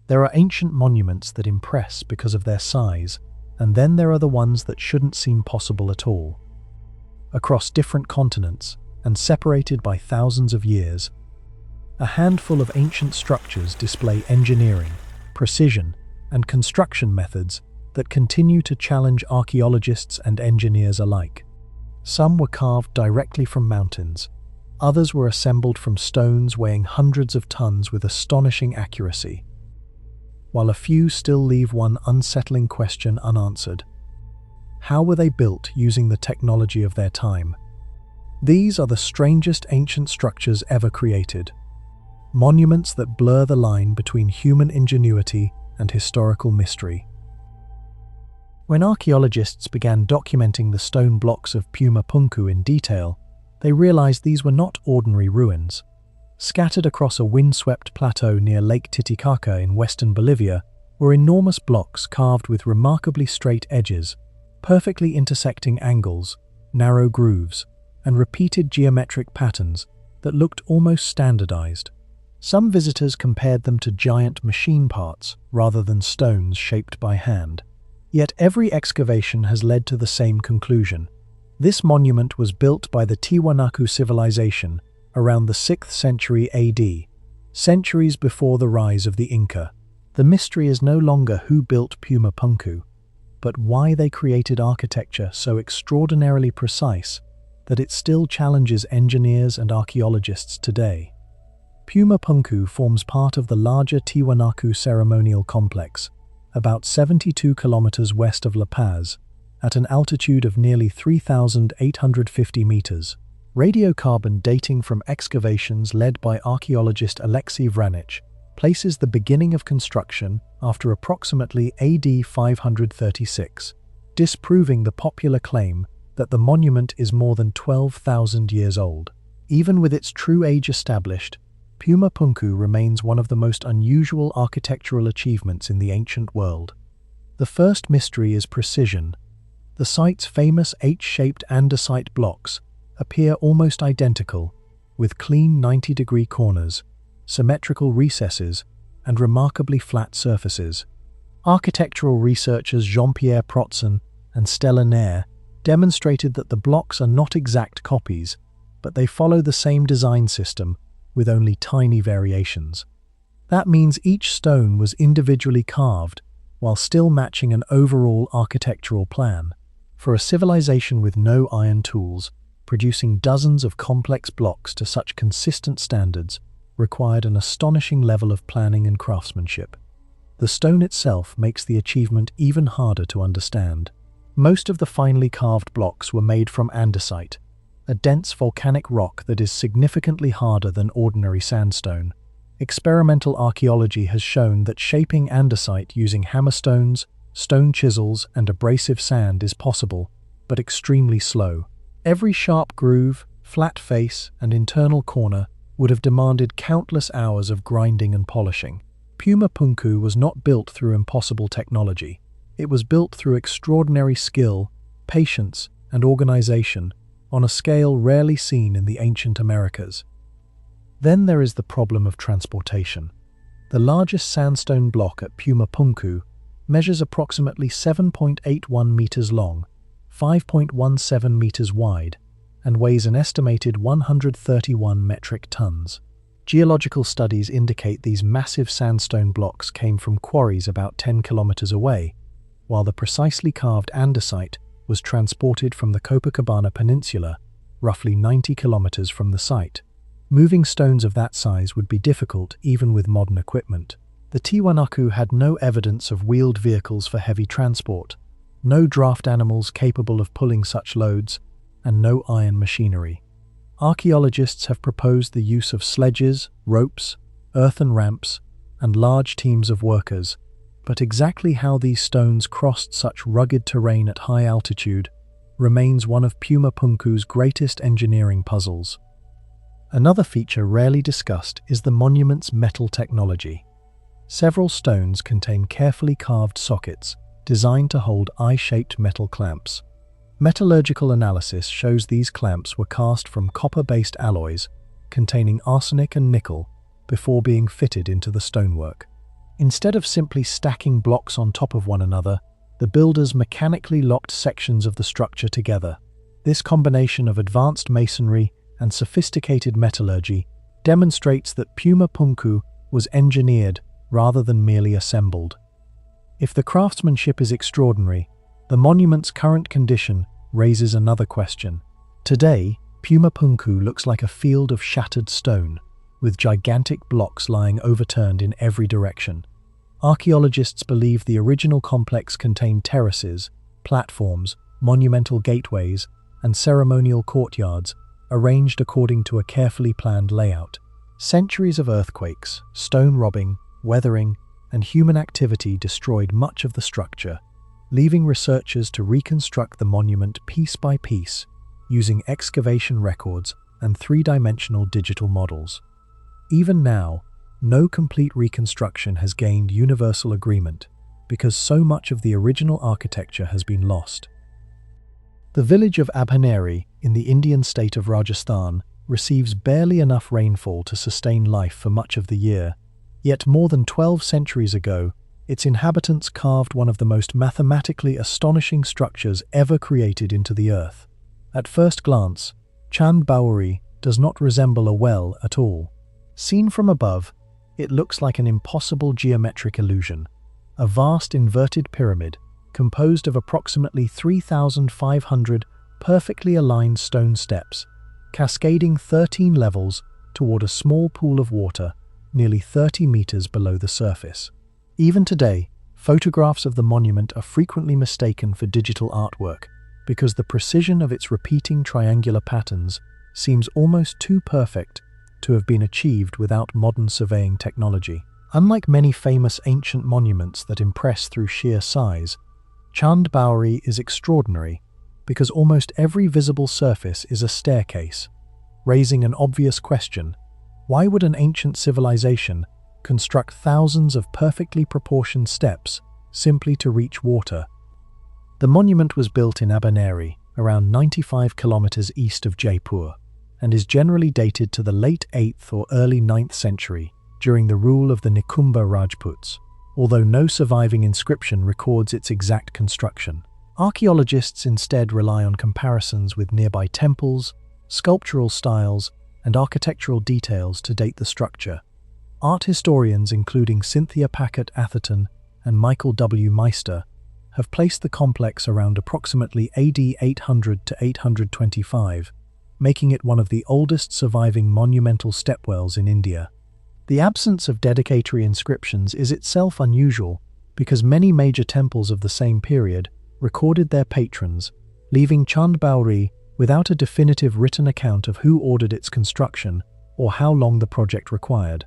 There are ancient monuments that impress because of their size, and then there are the ones that shouldn't seem possible at all. Across different continents, and separated by thousands of years, a handful of ancient structures display engineering, precision, and construction methods that continue to challenge archaeologists and engineers alike. Some were carved directly from mountains, others were assembled from stones weighing hundreds of tons with astonishing accuracy, while a few still leave one unsettling question unanswered. How were they built using the technology of their time? These are the strangest ancient structures ever created. Monuments that blur the line between human ingenuity and historical mystery. When archaeologists began documenting the stone blocks of Puma Punku in detail, they realized these were not ordinary ruins. Scattered across a windswept plateau near Lake Titicaca in western Bolivia were enormous blocks carved with remarkably straight edges, perfectly intersecting angles, narrow grooves, and repeated geometric patterns that looked almost standardized. Some visitors compared them to giant machine parts rather than stones shaped by hand. Yet every excavation has led to the same conclusion. This monument was built by the Tiwanaku civilization around the 6th century AD, centuries before the rise of the Inca. The mystery is no longer who built Puma Punku, but why they created architecture so extraordinarily precise that it still challenges engineers and archaeologists today. Puma Punku forms part of the larger Tiwanaku ceremonial complex, about 72 kilometers west of La Paz, at an altitude of nearly 3,850 meters. Radiocarbon dating from excavations led by archaeologist Alexei Vranich places the beginning of construction after approximately AD 536, disproving the popular claim that the monument is more than 12,000 years old. Even with its true age established, Puma Punku remains one of the most unusual architectural achievements in the ancient world. The first mystery is precision. The site's famous H-shaped andesite blocks appear almost identical, with clean 90-degree corners, symmetrical recesses, and remarkably flat surfaces. Architectural researchers Jean-Pierre Protzen and Stella Nair demonstrated that the blocks are not exact copies, but they follow the same design system with only tiny variations. That means each stone was individually carved while still matching an overall architectural plan. For a civilization with no iron tools, producing dozens of complex blocks to such consistent standards required an astonishing level of planning and craftsmanship. The stone itself makes the achievement even harder to understand. Most of the finely carved blocks were made from andesite, a dense volcanic rock that is significantly harder than ordinary sandstone. Experimental archaeology has shown that shaping andesite using hammerstones, stone chisels, and abrasive sand is possible, but extremely slow. Every sharp groove, flat face, and internal corner would have demanded countless hours of grinding and polishing. Puma Punku was not built through impossible technology. It was built through extraordinary skill, patience, and organization on a scale rarely seen in the ancient Americas. Then there is the problem of transportation. The largest sandstone block at Puma Punku measures approximately 7.81 meters long, 5.17 meters wide, and weighs an estimated 131 metric tons. Geological studies indicate these massive sandstone blocks came from quarries about 10 kilometers away, while the precisely carved andesite was transported from the Copacabana Peninsula, roughly 90 kilometers from the site. Moving stones of that size would be difficult even with modern equipment. The Tiwanaku had no evidence of wheeled vehicles for heavy transport, no draft animals capable of pulling such loads, and no iron machinery. Archaeologists have proposed the use of sledges, ropes, earthen ramps, and large teams of workers, but exactly how these stones crossed such rugged terrain at high altitude remains one of Puma Punku's greatest engineering puzzles. Another feature rarely discussed is the monument's metal technology. Several stones contain carefully carved sockets designed to hold eye-shaped metal clamps. Metallurgical analysis shows these clamps were cast from copper-based alloys containing arsenic and nickel before being fitted into the stonework. Instead of simply stacking blocks on top of one another, the builders mechanically locked sections of the structure together. This combination of advanced masonry and sophisticated metallurgy demonstrates that Puma Punku was engineered rather than merely assembled. If the craftsmanship is extraordinary, the monument's current condition raises another question. Today, Puma Punku looks like a field of shattered stone, with gigantic blocks lying overturned in every direction. Archaeologists believe the original complex contained terraces, platforms, monumental gateways, and ceremonial courtyards, arranged according to a carefully planned layout. Centuries of earthquakes, stone robbing, weathering, and human activity destroyed much of the structure, leaving researchers to reconstruct the monument piece by piece, using excavation records and three-dimensional digital models. Even now, no complete reconstruction has gained universal agreement because so much of the original architecture has been lost. The village of Abhaneri in the Indian state of Rajasthan receives barely enough rainfall to sustain life for much of the year, yet more than 12 centuries ago, its inhabitants carved one of the most mathematically astonishing structures ever created into the earth. At first glance, Chand Baori does not resemble a well at all. Seen from above, it looks like an impossible geometric illusion, a vast inverted pyramid composed of approximately 3,500 perfectly aligned stone steps, cascading 13 levels toward a small pool of water nearly 30 meters below the surface. Even today, photographs of the monument are frequently mistaken for digital artwork because the precision of its repeating triangular patterns seems almost too perfect to have been achieved without modern surveying technology. Unlike many famous ancient monuments that impress through sheer size, Chand Baori is extraordinary because almost every visible surface is a staircase, raising an obvious question: why would an ancient civilization construct thousands of perfectly proportioned steps simply to reach water? The monument was built in Abhaneri, around 95 kilometers east of Jaipur, and is generally dated to the late 8th or early 9th century, during the rule of the Nikumba Rajputs, although no surviving inscription records its exact construction. Archaeologists instead rely on comparisons with nearby temples, sculptural styles, and architectural details to date the structure. Art historians including Cynthia Packard Atherton and Michael W. Meister have placed the complex around approximately AD 800 to 825, making it one of the oldest surviving monumental stepwells in India. The absence of dedicatory inscriptions is itself unusual because many major temples of the same period recorded their patrons, leaving Chand Baori without a definitive written account of who ordered its construction or how long the project required.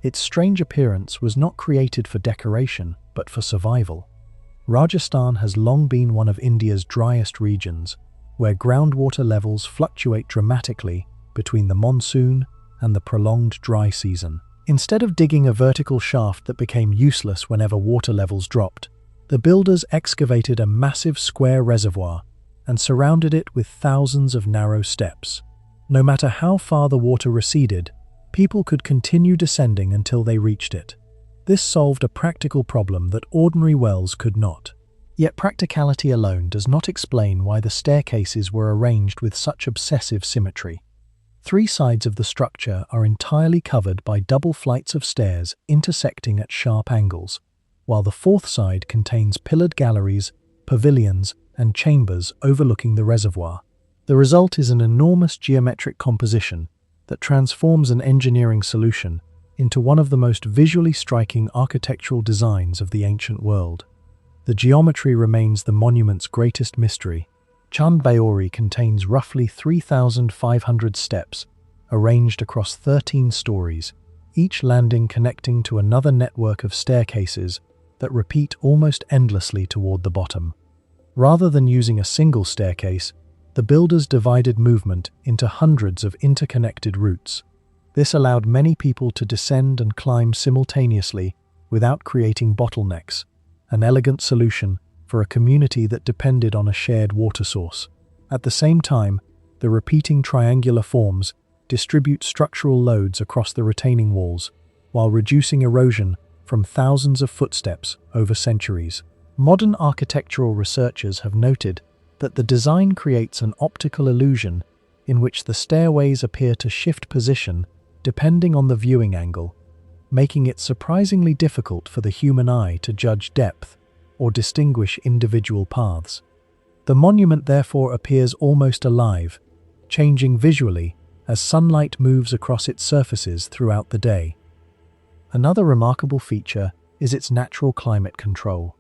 Its strange appearance was not created for decoration, but for survival. Rajasthan has long been one of India's driest regions, where groundwater levels fluctuate dramatically between the monsoon and the prolonged dry season. Instead of digging a vertical shaft that became useless whenever water levels dropped, the builders excavated a massive square reservoir and surrounded it with thousands of narrow steps. No matter how far the water receded, people could continue descending until they reached it. This solved a practical problem that ordinary wells could not. Yet practicality alone does not explain why the staircases were arranged with such obsessive symmetry. 3 sides of the structure are entirely covered by double flights of stairs intersecting at sharp angles, while the 4th side contains pillared galleries, pavilions, and chambers overlooking the reservoir. The result is an enormous geometric composition that transforms an engineering solution into one of the most visually striking architectural designs of the ancient world. The geometry remains the monument's greatest mystery. Chand Baori contains roughly 3,500 steps, arranged across 13 stories, each landing connecting to another network of staircases that repeat almost endlessly toward the bottom. Rather than using a single staircase, the builders divided movement into hundreds of interconnected routes. This allowed many people to descend and climb simultaneously without creating bottlenecks, an elegant solution for a community that depended on a shared water source. At the same time, the repeating triangular forms distribute structural loads across the retaining walls, while reducing erosion from thousands of footsteps over centuries. Modern architectural researchers have noted that the design creates an optical illusion in which the stairways appear to shift position depending on the viewing angle, making it surprisingly difficult for the human eye to judge depth or distinguish individual paths. The monument therefore appears almost alive, changing visually as sunlight moves across its surfaces throughout the day. Another remarkable feature is its natural climate control.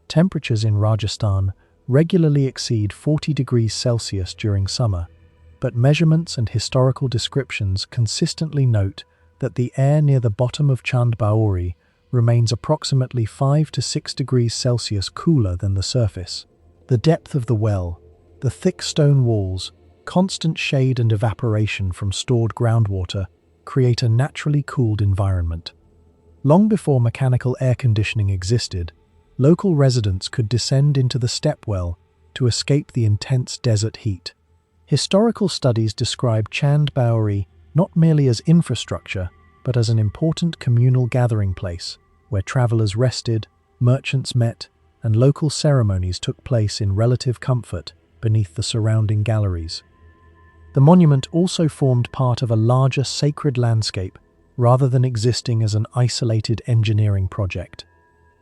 Temperatures in Rajasthan regularly exceed 40 degrees Celsius during summer, but measurements and historical descriptions consistently note that the air near the bottom of Chand Baori remains approximately 5 to 6 degrees Celsius cooler than the surface. The depth of the well, the thick stone walls, constant shade and evaporation from stored groundwater create a naturally cooled environment. Long before mechanical air conditioning existed, local residents could descend into the stepwell to escape the intense desert heat. Historical studies describe Chand Baori not merely as infrastructure, but as an important communal gathering place, where travelers rested, merchants met, and local ceremonies took place in relative comfort beneath the surrounding galleries. The monument also formed part of a larger sacred landscape rather than existing as an isolated engineering project.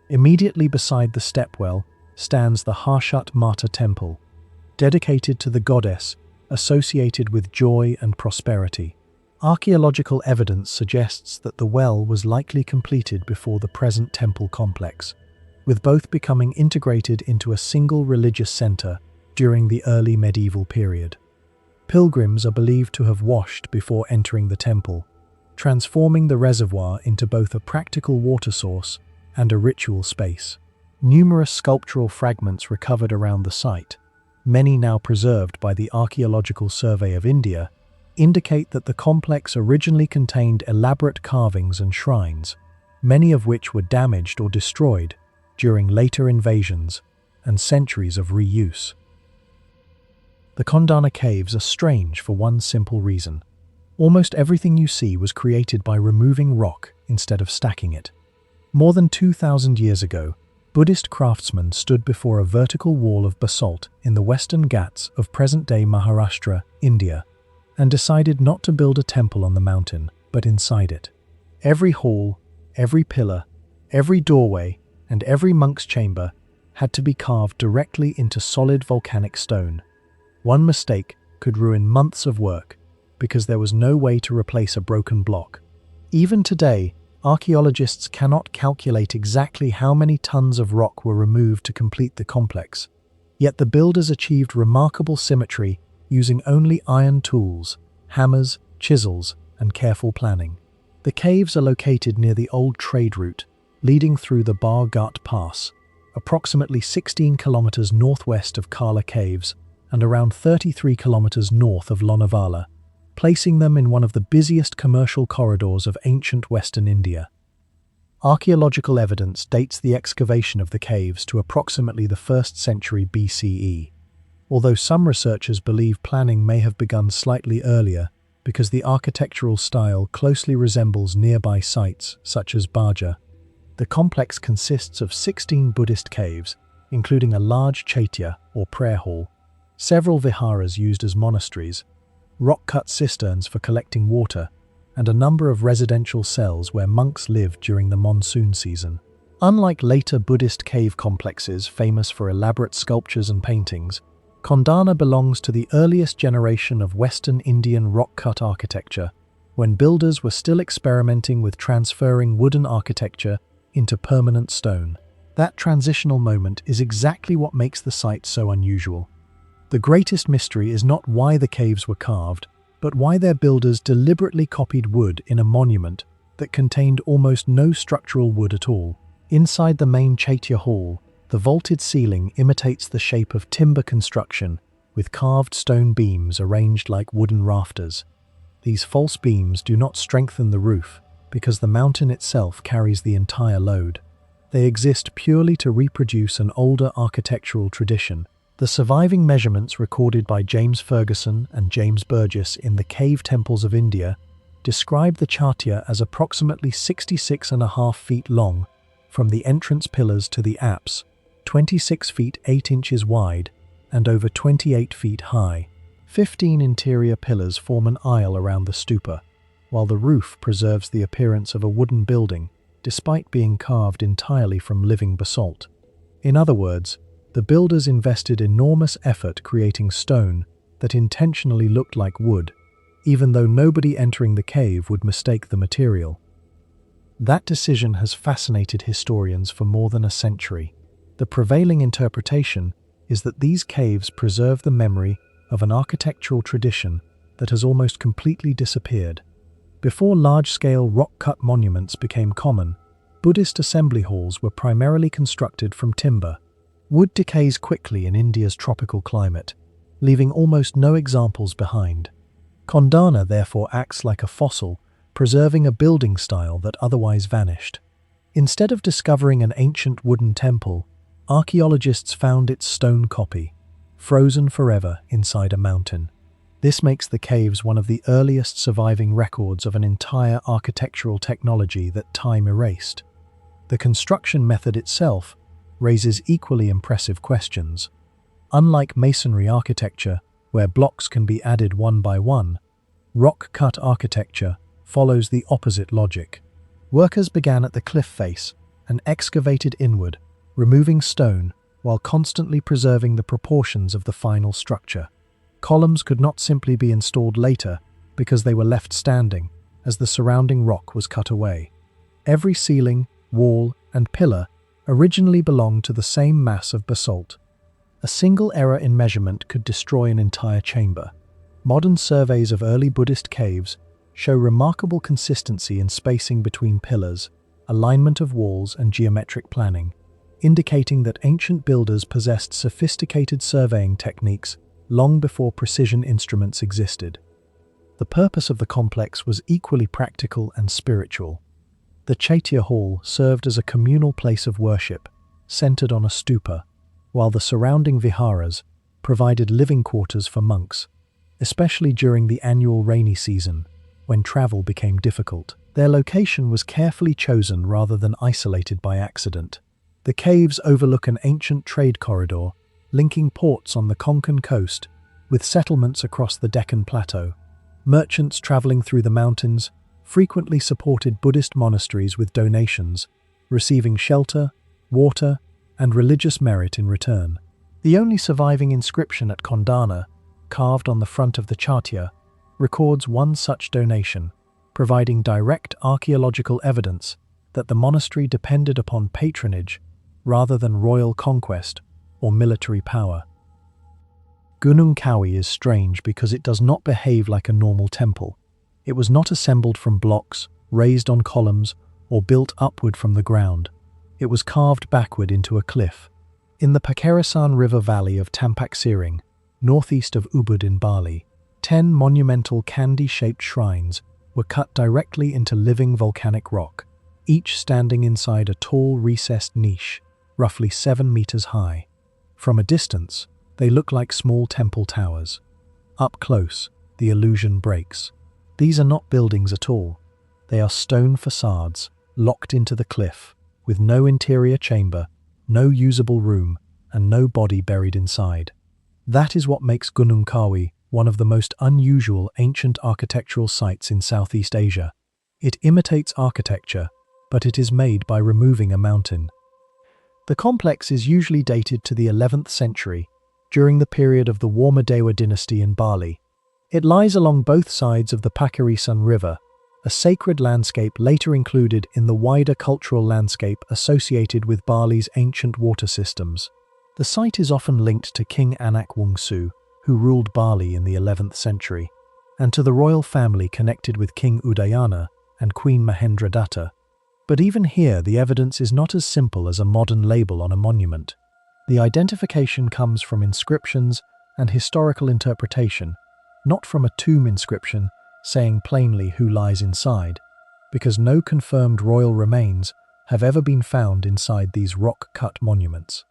Immediately beside the stepwell stands the Harshat Mata Temple, dedicated to the goddess associated with joy and prosperity. Archaeological evidence suggests that the well was likely completed before the present temple complex, with both becoming integrated into a single religious center during the early medieval period. Pilgrims are believed to have washed before entering the temple, transforming the reservoir into both a practical water source and a ritual space. Numerous sculptural fragments recovered around the site, many now preserved by the Archaeological Survey of India, indicate that the complex originally contained elaborate carvings and shrines, many of which were damaged or destroyed during later invasions and centuries of reuse. The Kondana Caves are strange for one simple reason. Almost everything you see was created by removing rock instead of stacking it. More than 2,000 years ago, Buddhist craftsmen stood before a vertical wall of basalt in the Western Ghats of present-day Maharashtra, India, and decided not to build a temple on the mountain, but inside it. Every hall, every pillar, every doorway, and every monk's chamber had to be carved directly into solid volcanic stone. One mistake could ruin months of work because there was no way to replace a broken block. Even today, archaeologists cannot calculate exactly how many tons of rock were removed to complete the complex, yet the builders achieved remarkable symmetry using only iron tools, hammers, chisels, and careful planning. The caves are located near the old trade route, leading through the Bar Ghat Pass, approximately 16 kilometers northwest of Kailasa Caves and around 33 kilometers north of Lonavala, placing them in one of the busiest commercial corridors of ancient Western India. Archaeological evidence dates the excavation of the caves to approximately the 1st century BCE, although some researchers believe planning may have begun slightly earlier because the architectural style closely resembles nearby sites such as Baja. The complex consists of 16 Buddhist caves, including a large chaitya or prayer hall, several viharas used as monasteries, rock-cut cisterns for collecting water, and a number of residential cells where monks lived during the monsoon season. Unlike later Buddhist cave complexes famous for elaborate sculptures and paintings, Kondana belongs to the earliest generation of Western Indian rock-cut architecture, when builders were still experimenting with transferring wooden architecture into permanent stone. That transitional moment is exactly what makes the site so unusual. The greatest mystery is not why the caves were carved, but why their builders deliberately copied wood in a monument that contained almost no structural wood at all. Inside the main Chaitya hall, the vaulted ceiling imitates the shape of timber construction, with carved stone beams arranged like wooden rafters. These false beams do not strengthen the roof because the mountain itself carries the entire load. They exist purely to reproduce an older architectural tradition. The surviving measurements recorded by James Ferguson and James Burgess in the Cave Temples of India describe the Chatya as approximately 66.5 feet long, from the entrance pillars to the apse, 26 feet 8 inches wide, and over 28 feet high. 15 interior pillars form an aisle around the stupa, while the roof preserves the appearance of a wooden building, despite being carved entirely from living basalt. In other words, the builders invested enormous effort creating stone that intentionally looked like wood, even though nobody entering the cave would mistake the material. That decision has fascinated historians for more than a century. The prevailing interpretation is that these caves preserve the memory of an architectural tradition that has almost completely disappeared. Before large-scale rock-cut monuments became common, Buddhist assembly halls were primarily constructed from timber. Wood decays quickly in India's tropical climate, leaving almost no examples behind. Kondana therefore acts like a fossil, preserving a building style that otherwise vanished. Instead of discovering an ancient wooden temple, archaeologists found its stone copy, frozen forever inside a mountain. This makes the caves one of the earliest surviving records of an entire architectural technology that time erased. The construction method itself raises equally impressive questions. Unlike masonry architecture, where blocks can be added one by one, rock-cut architecture follows the opposite logic. Workers began at the cliff face and excavated inward, removing stone while constantly preserving the proportions of the final structure. Columns could not simply be installed later because they were left standing as the surrounding rock was cut away. Every ceiling, wall, and pillar originally belonged to the same mass of basalt. A single error in measurement could destroy an entire chamber. Modern surveys of early Buddhist caves show remarkable consistency in spacing between pillars, alignment of walls, and geometric planning, indicating that ancient builders possessed sophisticated surveying techniques long before precision instruments existed. The purpose of the complex was equally practical and spiritual. The Chaitya Hall served as a communal place of worship, centered on a stupa, while the surrounding viharas provided living quarters for monks, especially during the annual rainy season, when travel became difficult. Their location was carefully chosen rather than isolated by accident. The caves overlook an ancient trade corridor, linking ports on the Konkan coast with settlements across the Deccan Plateau. Merchants traveling through the mountains frequently supported Buddhist monasteries with donations, receiving shelter, water, and religious merit in return. The only surviving inscription at Kondana, carved on the front of the Chatya, records one such donation, providing direct archaeological evidence that the monastery depended upon patronage rather than royal conquest or military power. Gunung Kawi is strange because it does not behave like a normal temple. It was not assembled from blocks, raised on columns, or built upward from the ground. It was carved backward into a cliff. In the Pakarasan River valley of Tampak Siring, northeast of Ubud in Bali, 10 monumental candy-shaped shrines were cut directly into living volcanic rock, each standing inside a tall recessed niche, roughly 7 meters high. From a distance, they look like small temple towers. Up close, the illusion breaks. These are not buildings at all. They are stone facades, locked into the cliff, with no interior chamber, no usable room, and no body buried inside. That is what makes Gunung Kawi one of the most unusual ancient architectural sites in Southeast Asia. It imitates architecture, but it is made by removing a mountain. The complex is usually dated to the 11th century, during the period of the Warmadewa dynasty in Bali. It lies along both sides of the Pakarasan River, a sacred landscape later included in the wider cultural landscape associated with Bali's ancient water systems. The site is often linked to King Anak Wungsu, who ruled Bali in the 11th century, and to the royal family connected with King Udayana and Queen Mahendradatta. But even here, the evidence is not as simple as a modern label on a monument. The identification comes from inscriptions and historical interpretation, not from a tomb inscription saying plainly who lies inside, because no confirmed royal remains have ever been found inside these rock-cut monuments.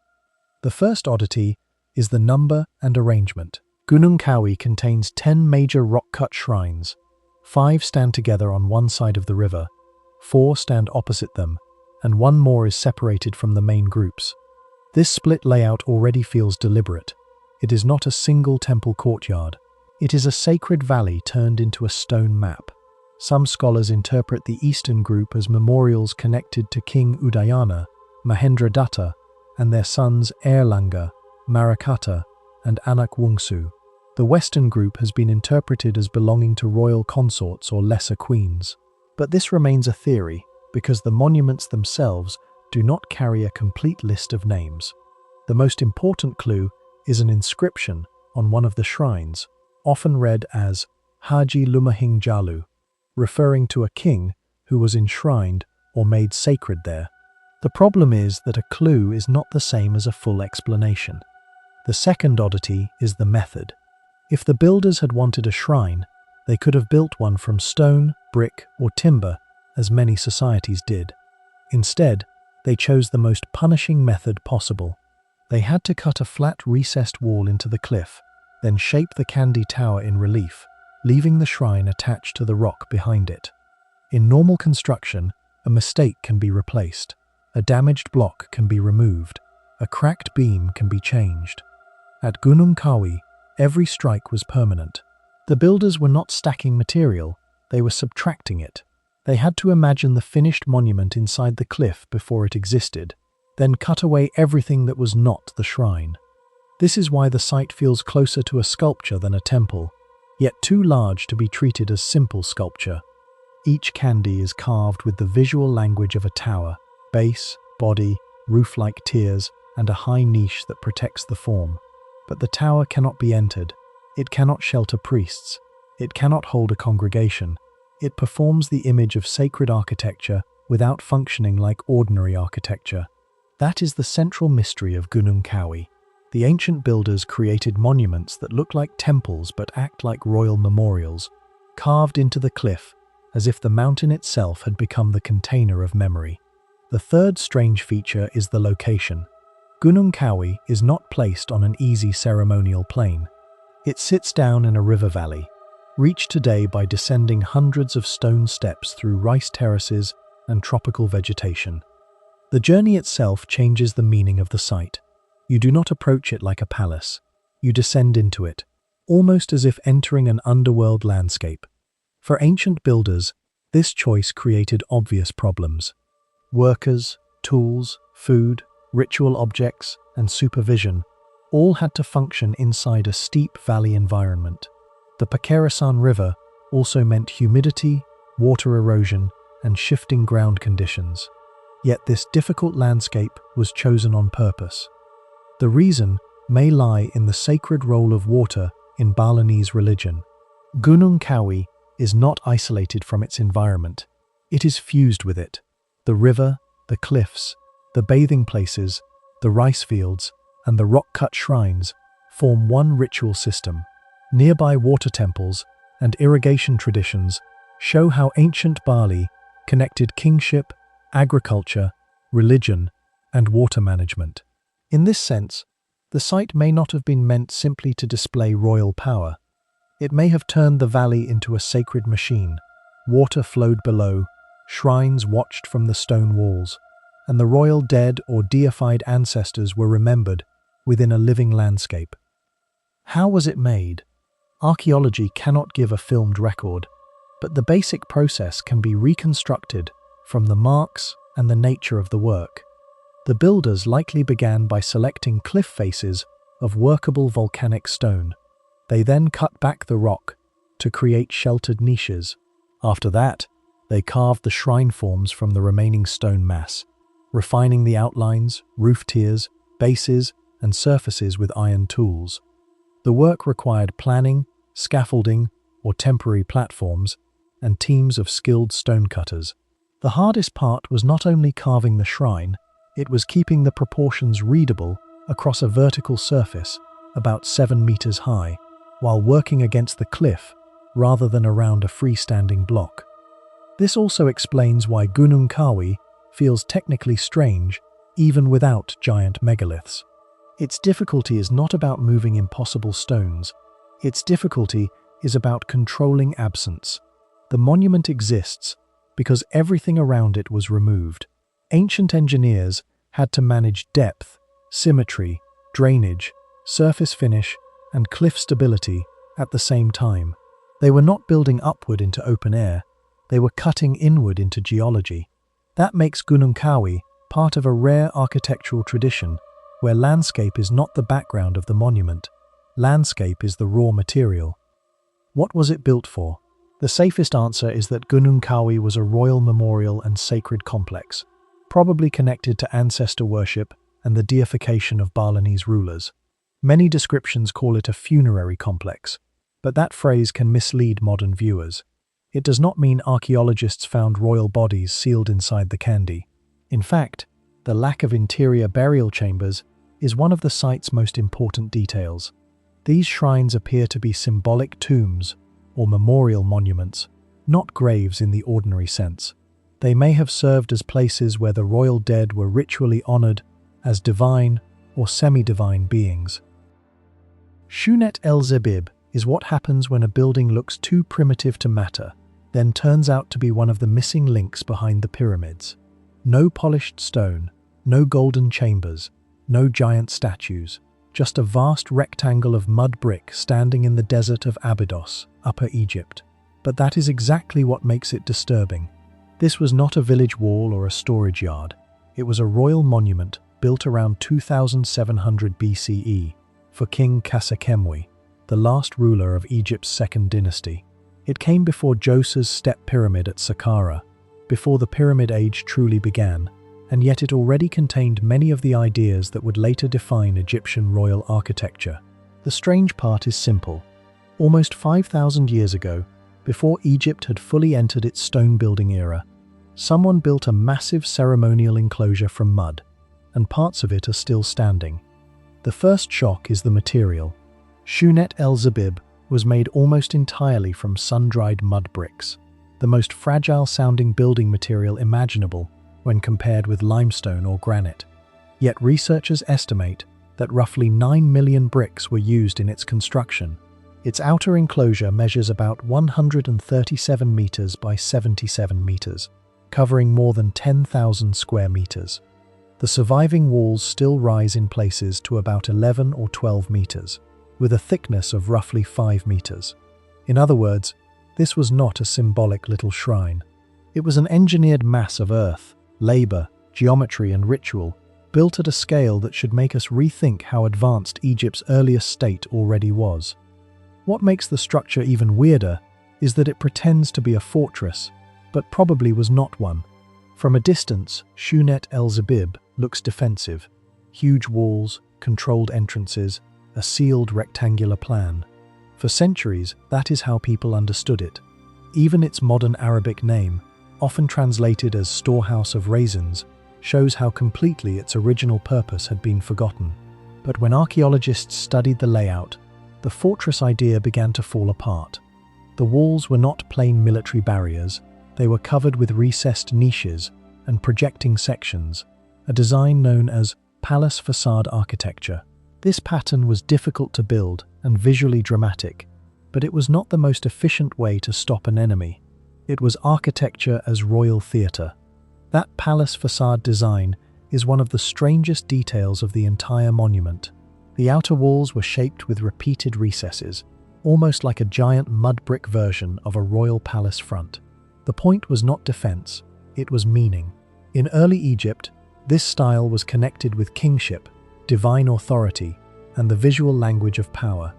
The first oddity is the number and arrangement. Gunung Kawi contains 10 major rock-cut shrines, 5 stand together on one side of the river, 4 stand opposite them, and 1 more is separated from the main groups. This split layout already feels deliberate. It is not a single temple courtyard. It is a sacred valley turned into a stone map. Some scholars interpret the eastern group as memorials connected to King Udayana, Mahendradatta, and their sons Erlangga, Marakata, and Anak Wungsu. The western group has been interpreted as belonging to royal consorts or lesser queens. But this remains a theory because the monuments themselves do not carry a complete list of names. The most important clue is an inscription on one of the shrines, often read as Haji Lumahing Jalu, referring to a king who was enshrined or made sacred there. The problem is that a clue is not the same as a full explanation. The second oddity is the method. If the builders had wanted a shrine, they could have built one from stone, brick, or timber, as many societies did. Instead, they chose the most punishing method possible. They had to cut a flat recessed wall into the cliff, then shape the Candi Tower in relief, leaving the shrine attached to the rock behind it. In normal construction, a mistake can be replaced, a damaged block can be removed, a cracked beam can be changed. At Gunung Kawi, every strike was permanent. The builders were not stacking material, they were subtracting it. They had to imagine the finished monument inside the cliff before it existed, then cut away everything that was not the shrine. This is why the site feels closer to a sculpture than a temple, yet too large to be treated as simple sculpture. Each Candi is carved with the visual language of a tower, base, body, roof-like tiers, and a high niche that protects the form. But the tower cannot be entered. It cannot shelter priests. It cannot hold a congregation. It performs the image of sacred architecture without functioning like ordinary architecture. That is the central mystery of Gunung Kawi. The ancient builders created monuments that look like temples but act like royal memorials, carved into the cliff as if the mountain itself had become the container of memory. The third strange feature is the location. Gunung Kawi is not placed on an easy ceremonial plain. It sits down in a river valley, reached today by descending hundreds of stone steps through rice terraces and tropical vegetation. The journey itself changes the meaning of the site. You do not approach it like a palace. You descend into it, almost as if entering an underworld landscape. For ancient builders, this choice created obvious problems. Workers, tools, food, ritual objects, and supervision all had to function inside a steep valley environment. The Pakarasan River also meant humidity, water erosion, and shifting ground conditions. Yet this difficult landscape was chosen on purpose. The reason may lie in the sacred role of water in Balinese religion. Gunung Kawi is not isolated from its environment. It is fused with it. The river, the cliffs, the bathing places, the rice fields, and the rock-cut shrines form one ritual system. Nearby water temples and irrigation traditions show how ancient Bali connected kingship, agriculture, religion, and water management. In this sense, the site may not have been meant simply to display royal power. It may have turned the valley into a sacred machine. Water flowed below, shrines watched from the stone walls, and the royal dead or deified ancestors were remembered within a living landscape. How was it made? Archaeology cannot give a filmed record, but the basic process can be reconstructed from the marks and the nature of the work. The builders likely began by selecting cliff faces of workable volcanic stone. They then cut back the rock to create sheltered niches. After that, they carved the shrine forms from the remaining stone mass, refining the outlines, roof tiers, bases, and surfaces with iron tools. The work required planning, scaffolding, or temporary platforms, and teams of skilled stonecutters. The hardest part was not only carving the shrine, it was keeping the proportions readable across a vertical surface about 7 meters high, while working against the cliff rather than around a freestanding block. This also explains why Gunung Kawi feels technically strange even without giant megaliths. Its difficulty is not about moving impossible stones. Its difficulty is about controlling absence. The monument exists because everything around it was removed. Ancient engineers had to manage depth, symmetry, drainage, surface finish, and cliff stability at the same time. They were not building upward into open air, they were cutting inward into geology. That makes Gunung Kawi part of a rare architectural tradition where landscape is not the background of the monument. Landscape is the raw material. What was it built for? The safest answer is that Gunung Kawi was a royal memorial and sacred complex, probably connected to ancestor worship and the deification of Balinese rulers. Many descriptions call it a funerary complex, but that phrase can mislead modern viewers. It does not mean archaeologists found royal bodies sealed inside the candi. In fact, the lack of interior burial chambers is one of the site's most important details. These shrines appear to be symbolic tombs or memorial monuments, not graves in the ordinary sense. They may have served as places where the royal dead were ritually honored as divine or semi-divine beings. Shunet El Zebib is what happens when a building looks too primitive to matter, then turns out to be one of the missing links behind the pyramids. No polished stone, no golden chambers, no giant statues, just a vast rectangle of mud brick standing in the desert of Abydos, Upper Egypt. But that is exactly what makes it disturbing. This was not a village wall or a storage yard. It was a royal monument built around 2700 BCE for King Kasekemwi, the last ruler of Egypt's second dynasty. It came before Djoser's step pyramid at Saqqara, before the Pyramid Age truly began, and yet it already contained many of the ideas that would later define Egyptian royal architecture. The strange part is simple. Almost 5,000 years ago, before Egypt had fully entered its stone-building era, someone built a massive ceremonial enclosure from mud, and parts of it are still standing. The first shock is the material. Shunet El Zebib was made almost entirely from sun-dried mud bricks, the most fragile-sounding building material imaginable when compared with limestone or granite. Yet researchers estimate that roughly 9 million bricks were used in its construction. Its outer enclosure measures about 137 meters by 77 meters, covering more than 10,000 square meters. The surviving walls still rise in places to about 11 or 12 meters, with a thickness of roughly 5 meters. In other words, this was not a symbolic little shrine. It was an engineered mass of earth, labor, geometry, and ritual, built at a scale that should make us rethink how advanced Egypt's earliest state already was. What makes the structure even weirder is that it pretends to be a fortress, but probably was not one. From a distance, Shunet El Zebib looks defensive. Huge walls, controlled entrances, a sealed rectangular plan. For centuries, that is how people understood it. Even its modern Arabic name, often translated as storehouse of raisins, shows how completely its original purpose had been forgotten. But when archaeologists studied the layout, the fortress idea began to fall apart. The walls were not plain military barriers, they were covered with recessed niches and projecting sections, a design known as palace facade architecture. This pattern was difficult to build and visually dramatic, but it was not the most efficient way to stop an enemy. It was architecture as royal theatre. That palace facade design is one of the strangest details of the entire monument. The outer walls were shaped with repeated recesses, almost like a giant mud brick version of a royal palace front. The point was not defense, it was meaning. In early Egypt, this style was connected with kingship, divine authority, and the visual language of power.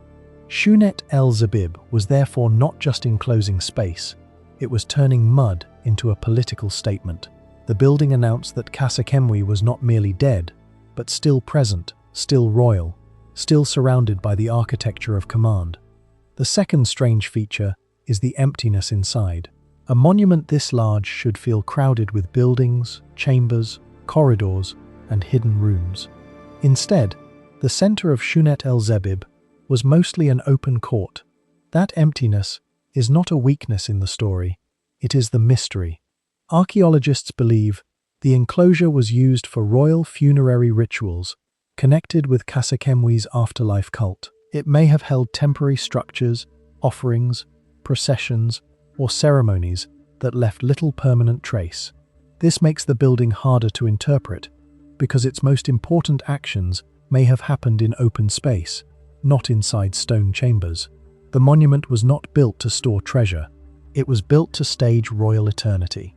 Shunet El Zebib was therefore not just enclosing space, it was turning mud into a political statement. The building announced that Kasekemwi was not merely dead, but still present, still royal, still surrounded by the architecture of command. The second strange feature is the emptiness inside. A monument this large should feel crowded with buildings, chambers, corridors, and hidden rooms. Instead, the center of Shunet El Zebib was mostly an open court. That emptiness is not a weakness in the story, it is the mystery. Archaeologists believe the enclosure was used for royal funerary rituals, connected with Kasekemwi's afterlife cult. It may have held temporary structures, offerings, processions, or ceremonies that left little permanent trace. This makes the building harder to interpret because its most important actions may have happened in open space, not inside stone chambers. The monument was not built to store treasure. It was built to stage royal eternity.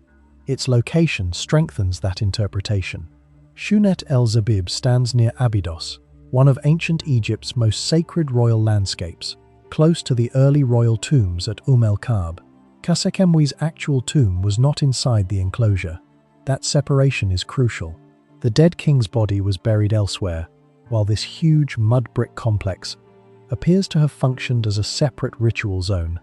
Its location strengthens that interpretation. Shunet El Zebib stands near Abydos, one of ancient Egypt's most sacred royal landscapes, close to the early royal tombs at El Kab. Khasekhemwy's actual tomb was not inside the enclosure. That separation is crucial. The dead king's body was buried elsewhere, while this huge mud brick complex appears to have functioned as a separate ritual zone.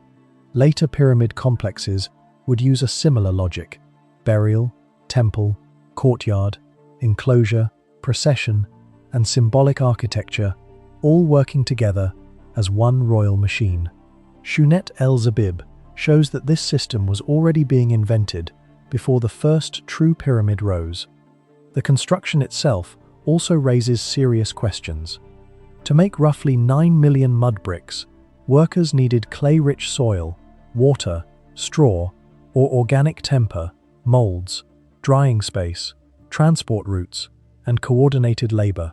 Later pyramid complexes would use a similar logic: burial, temple, courtyard, enclosure, procession, and symbolic architecture, all working together as one royal machine. Shunet El Zebib shows that this system was already being invented before the first true pyramid rose. The construction itself also raises serious questions. To make roughly 9 million mud bricks, workers needed clay-rich soil, water, straw, or organic temper, molds, drying space, transport routes, and coordinated labor.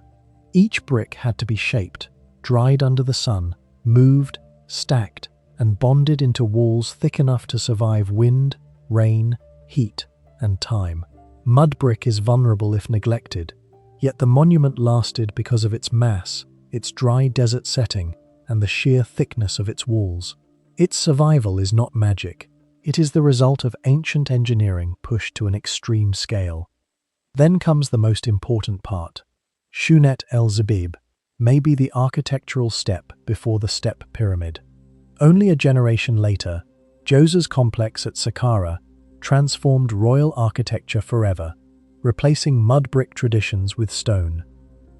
Each brick had to be shaped, dried under the sun, moved, stacked, and bonded into walls thick enough to survive wind, rain, heat, and time. Mud brick is vulnerable if neglected, yet the monument lasted because of its mass, its dry desert setting, and the sheer thickness of its walls. Its survival is not magic. It is the result of ancient engineering pushed to an extreme scale. Then comes the most important part. Shunet El Zebib may be the architectural step before the step pyramid. Only a generation later, Djoser's complex at Saqqara transformed royal architecture forever, replacing mud brick traditions with stone.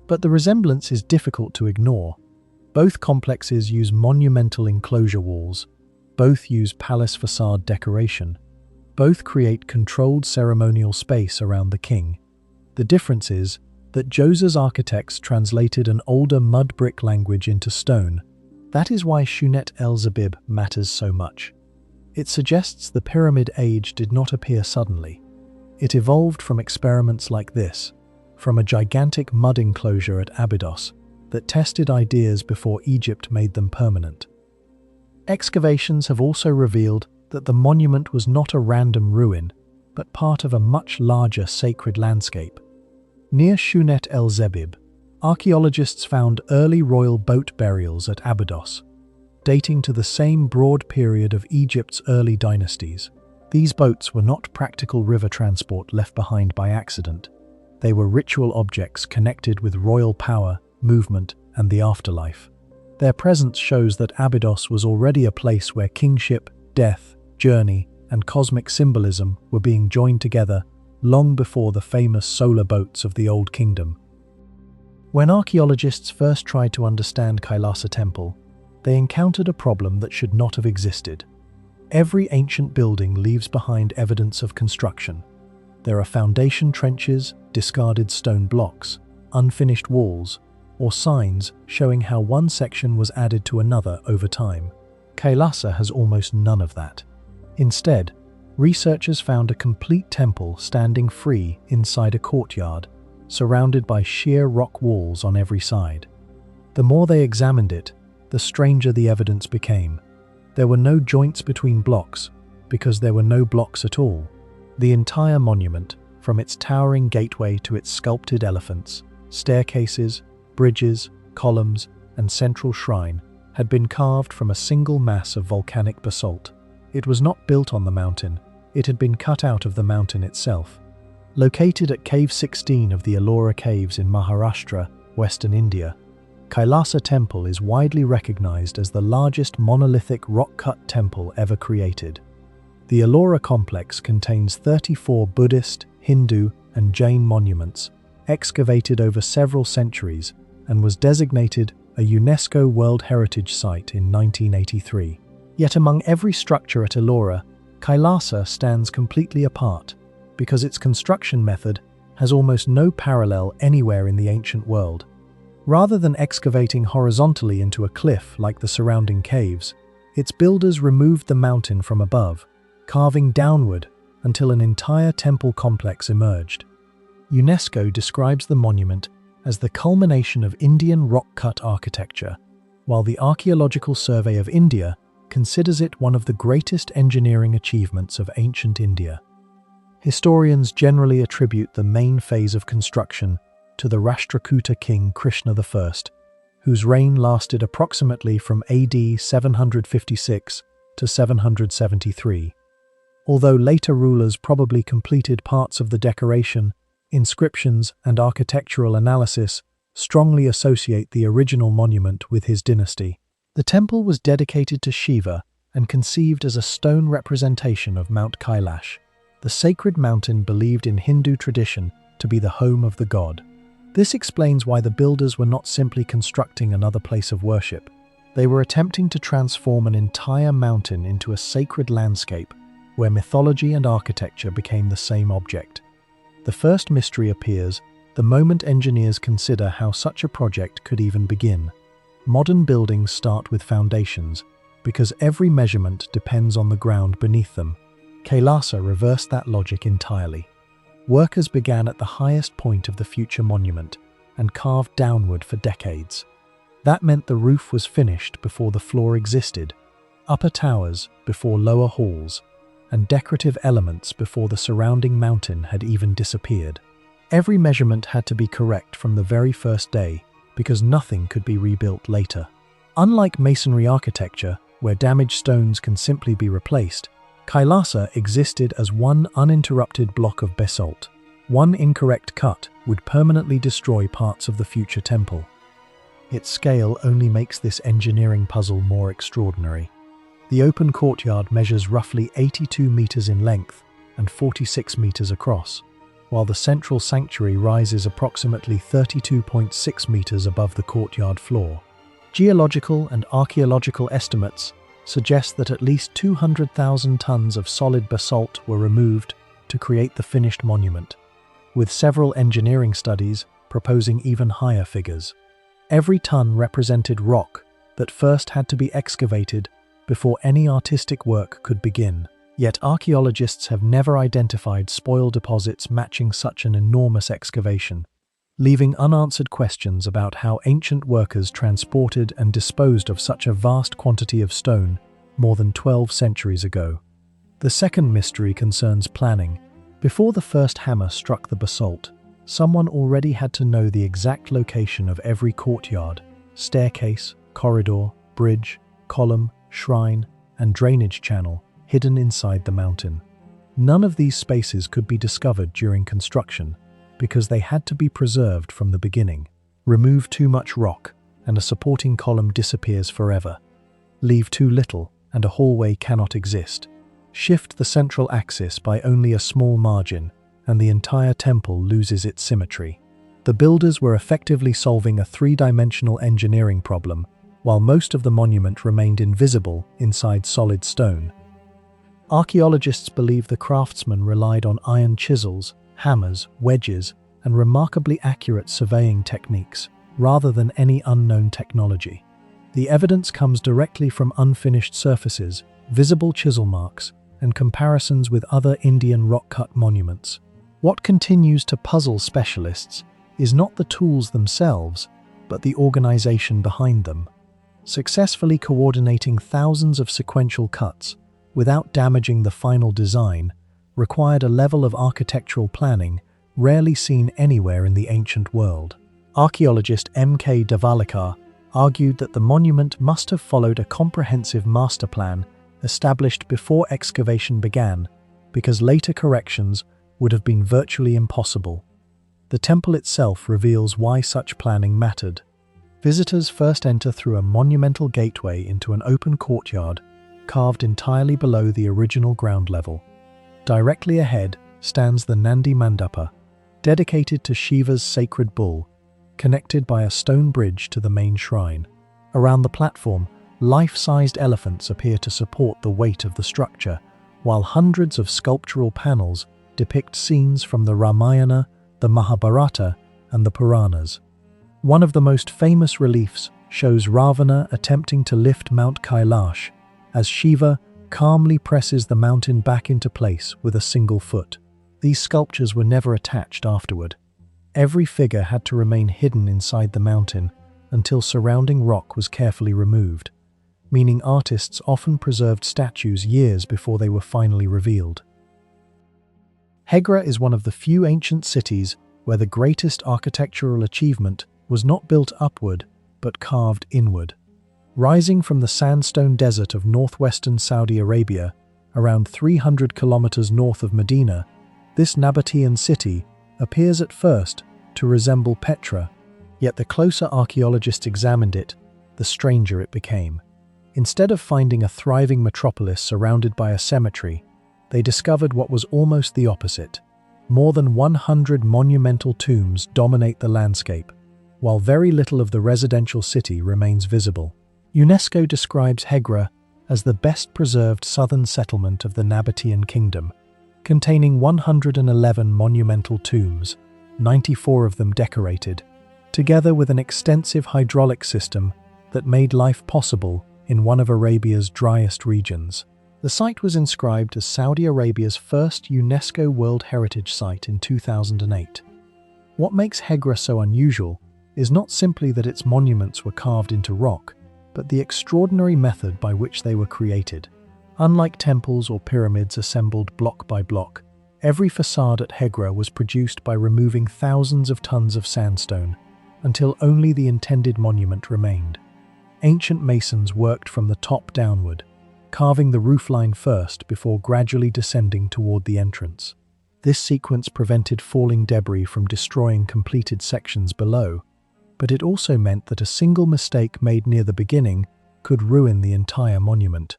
But the resemblance is difficult to ignore. Both complexes use monumental enclosure walls. Both use palace facade decoration. Both create controlled ceremonial space around the king. The difference is that Djoser's architects translated an older mud brick language into stone. That is why Shunet El Zebib matters so much. It suggests the pyramid age did not appear suddenly. It evolved from experiments like this, from a gigantic mud enclosure at Abydos that tested ideas before Egypt made them permanent. Excavations have also revealed that the monument was not a random ruin, but part of a much larger sacred landscape. Near Shunet El Zebib, archaeologists found early royal boat burials at Abydos, dating to the same broad period of Egypt's early dynasties. These boats were not practical river transport left behind by accident. They were ritual objects connected with royal power, movement, and the afterlife. Their presence shows that Abydos was already a place where kingship, death, journey, and cosmic symbolism were being joined together long before the famous solar boats of the Old Kingdom. When archaeologists first tried to understand Kailasa Temple, they encountered a problem that should not have existed. Every ancient building leaves behind evidence of construction. There are foundation trenches, discarded stone blocks, unfinished walls, or signs showing how one section was added to another over time. Kailasa has almost none of that. Instead, researchers found a complete temple standing free inside a courtyard, surrounded by sheer rock walls on every side. The more they examined it, the stranger the evidence became. There were no joints between blocks, because there were no blocks at all. The entire monument, from its towering gateway to its sculpted elephants, staircases, bridges, columns, and central shrine, had been carved from a single mass of volcanic basalt. It was not built on the mountain, it had been cut out of the mountain itself. Located at Cave 16 of the Ellora Caves in Maharashtra, Western India, Kailasa Temple is widely recognized as the largest monolithic rock-cut temple ever created. The Ellora complex contains 34 Buddhist, Hindu, and Jain monuments, excavated over several centuries, and was designated a UNESCO World Heritage Site in 1983. Yet among every structure at Ellora, Kailasa stands completely apart, because its construction method has almost no parallel anywhere in the ancient world. Rather than excavating horizontally into a cliff like the surrounding caves, its builders removed the mountain from above, carving downward until an entire temple complex emerged. UNESCO describes the monument as the culmination of Indian rock-cut architecture, while the Archaeological Survey of India considers it one of the greatest engineering achievements of ancient India. Historians generally attribute the main phase of construction to the Rashtrakuta king Krishna I, whose reign lasted approximately from AD 756 to 773. Although later rulers probably completed parts of the decoration, inscriptions and architectural analysis strongly associate the original monument with his dynasty. The temple was dedicated to Shiva and conceived as a stone representation of Mount Kailash, the sacred mountain believed in Hindu tradition to be the home of the god. This explains why the builders were not simply constructing another place of worship. They were attempting to transform an entire mountain into a sacred landscape where mythology and architecture became the same object. The first mystery appears the moment engineers consider how such a project could even begin. Modern buildings start with foundations because every measurement depends on the ground beneath them. Kailasa reversed that logic entirely. Workers began at the highest point of the future monument and carved downward for decades. That meant the roof was finished before the floor existed, upper towers before lower halls, and decorative elements before the surrounding mountain had even disappeared. Every measurement had to be correct from the very first day because nothing could be rebuilt later. Unlike masonry architecture, where damaged stones can simply be replaced, Kailasa existed as one uninterrupted block of basalt. One incorrect cut would permanently destroy parts of the future temple. Its scale only makes this engineering puzzle more extraordinary. The open courtyard measures roughly 82 meters in length and 46 meters across, while the central sanctuary rises approximately 32.6 meters above the courtyard floor. Geological and archaeological estimates suggest that at least 200,000 tons of solid basalt were removed to create the finished monument, with several engineering studies proposing even higher figures. Every ton represented rock that first had to be excavated before any artistic work could begin. Yet archaeologists have never identified spoil deposits matching such an enormous excavation, leaving unanswered questions about how ancient workers transported and disposed of such a vast quantity of stone more than 12 centuries ago. The second mystery concerns planning. Before the first hammer struck the basalt, someone already had to know the exact location of every courtyard, staircase, corridor, bridge, column, shrine, and drainage channel hidden inside the mountain. None of these spaces could be discovered during construction because they had to be preserved from the beginning. Remove too much rock and a supporting column disappears forever. Leave too little and a hallway cannot exist. Shift the central axis by only a small margin and the entire temple loses its symmetry. The builders were effectively solving a three-dimensional engineering problem while most of the monument remained invisible inside solid stone. Archaeologists believe the craftsmen relied on iron chisels, hammers, wedges, and remarkably accurate surveying techniques, rather than any unknown technology. The evidence comes directly from unfinished surfaces, visible chisel marks, and comparisons with other Indian rock-cut monuments. What continues to puzzle specialists is not the tools themselves, but the organization behind them. Successfully coordinating thousands of sequential cuts without damaging the final design required a level of architectural planning rarely seen anywhere in the ancient world. Archaeologist M.K. Davalikar argued that the monument must have followed a comprehensive master plan established before excavation began, because later corrections would have been virtually impossible. The temple itself reveals why such planning mattered. Visitors first enter through a monumental gateway into an open courtyard carved entirely below the original ground level. Directly ahead stands the Nandi Mandapa, dedicated to Shiva's sacred bull, connected by a stone bridge to the main shrine. Around the platform, life-sized elephants appear to support the weight of the structure, while hundreds of sculptural panels depict scenes from the Ramayana, the Mahabharata, and the Puranas. One of the most famous reliefs shows Ravana attempting to lift Mount Kailash, as Shiva calmly presses the mountain back into place with a single foot. These sculptures were never attached afterward. Every figure had to remain hidden inside the mountain until surrounding rock was carefully removed, meaning artists often preserved statues years before they were finally revealed. Hegra is one of the few ancient cities where the greatest architectural achievement was not built upward, but carved inward. Rising from the sandstone desert of northwestern Saudi Arabia, around 300 kilometers north of Medina, this Nabatean city appears at first to resemble Petra, yet the closer archaeologists examined it, the stranger it became. Instead of finding a thriving metropolis surrounded by a cemetery, they discovered what was almost the opposite. More than 100 monumental tombs dominate the landscape, while very little of the residential city remains visible. UNESCO describes Hegra as the best-preserved southern settlement of the Nabatean kingdom, containing 111 monumental tombs, 94 of them decorated, together with an extensive hydraulic system that made life possible in one of Arabia's driest regions. The site was inscribed as Saudi Arabia's first UNESCO World Heritage Site in 2008. What makes Hegra so unusual is not simply that its monuments were carved into rock, but the extraordinary method by which they were created. Unlike temples or pyramids assembled block by block, every facade at Hegra was produced by removing thousands of tons of sandstone, until only the intended monument remained. Ancient masons worked from the top downward, carving the roofline first before gradually descending toward the entrance. This sequence prevented falling debris from destroying completed sections below, but it also meant that a single mistake made near the beginning could ruin the entire monument.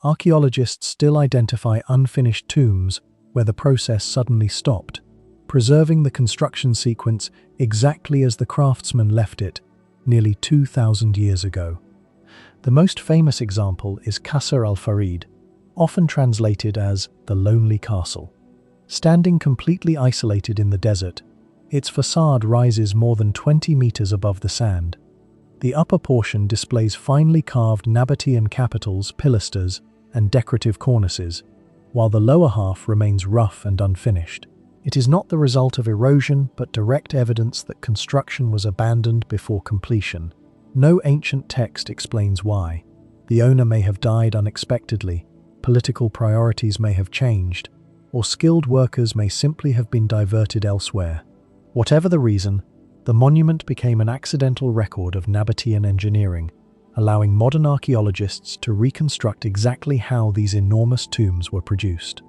Archaeologists still identify unfinished tombs where the process suddenly stopped, preserving the construction sequence exactly as the craftsman left it nearly 2,000 years ago. The most famous example is Qasr al-Farid, often translated as the Lonely Castle. Standing completely isolated in the desert, its facade rises more than 20 meters above the sand. The upper portion displays finely carved Nabatean capitals, pilasters, and decorative cornices, while the lower half remains rough and unfinished. It is not the result of erosion, but direct evidence that construction was abandoned before completion. No ancient text explains why. The owner may have died unexpectedly, political priorities may have changed, or skilled workers may simply have been diverted elsewhere. Whatever the reason, the monument became an accidental record of Nabatean engineering, allowing modern archaeologists to reconstruct exactly how these enormous tombs were produced.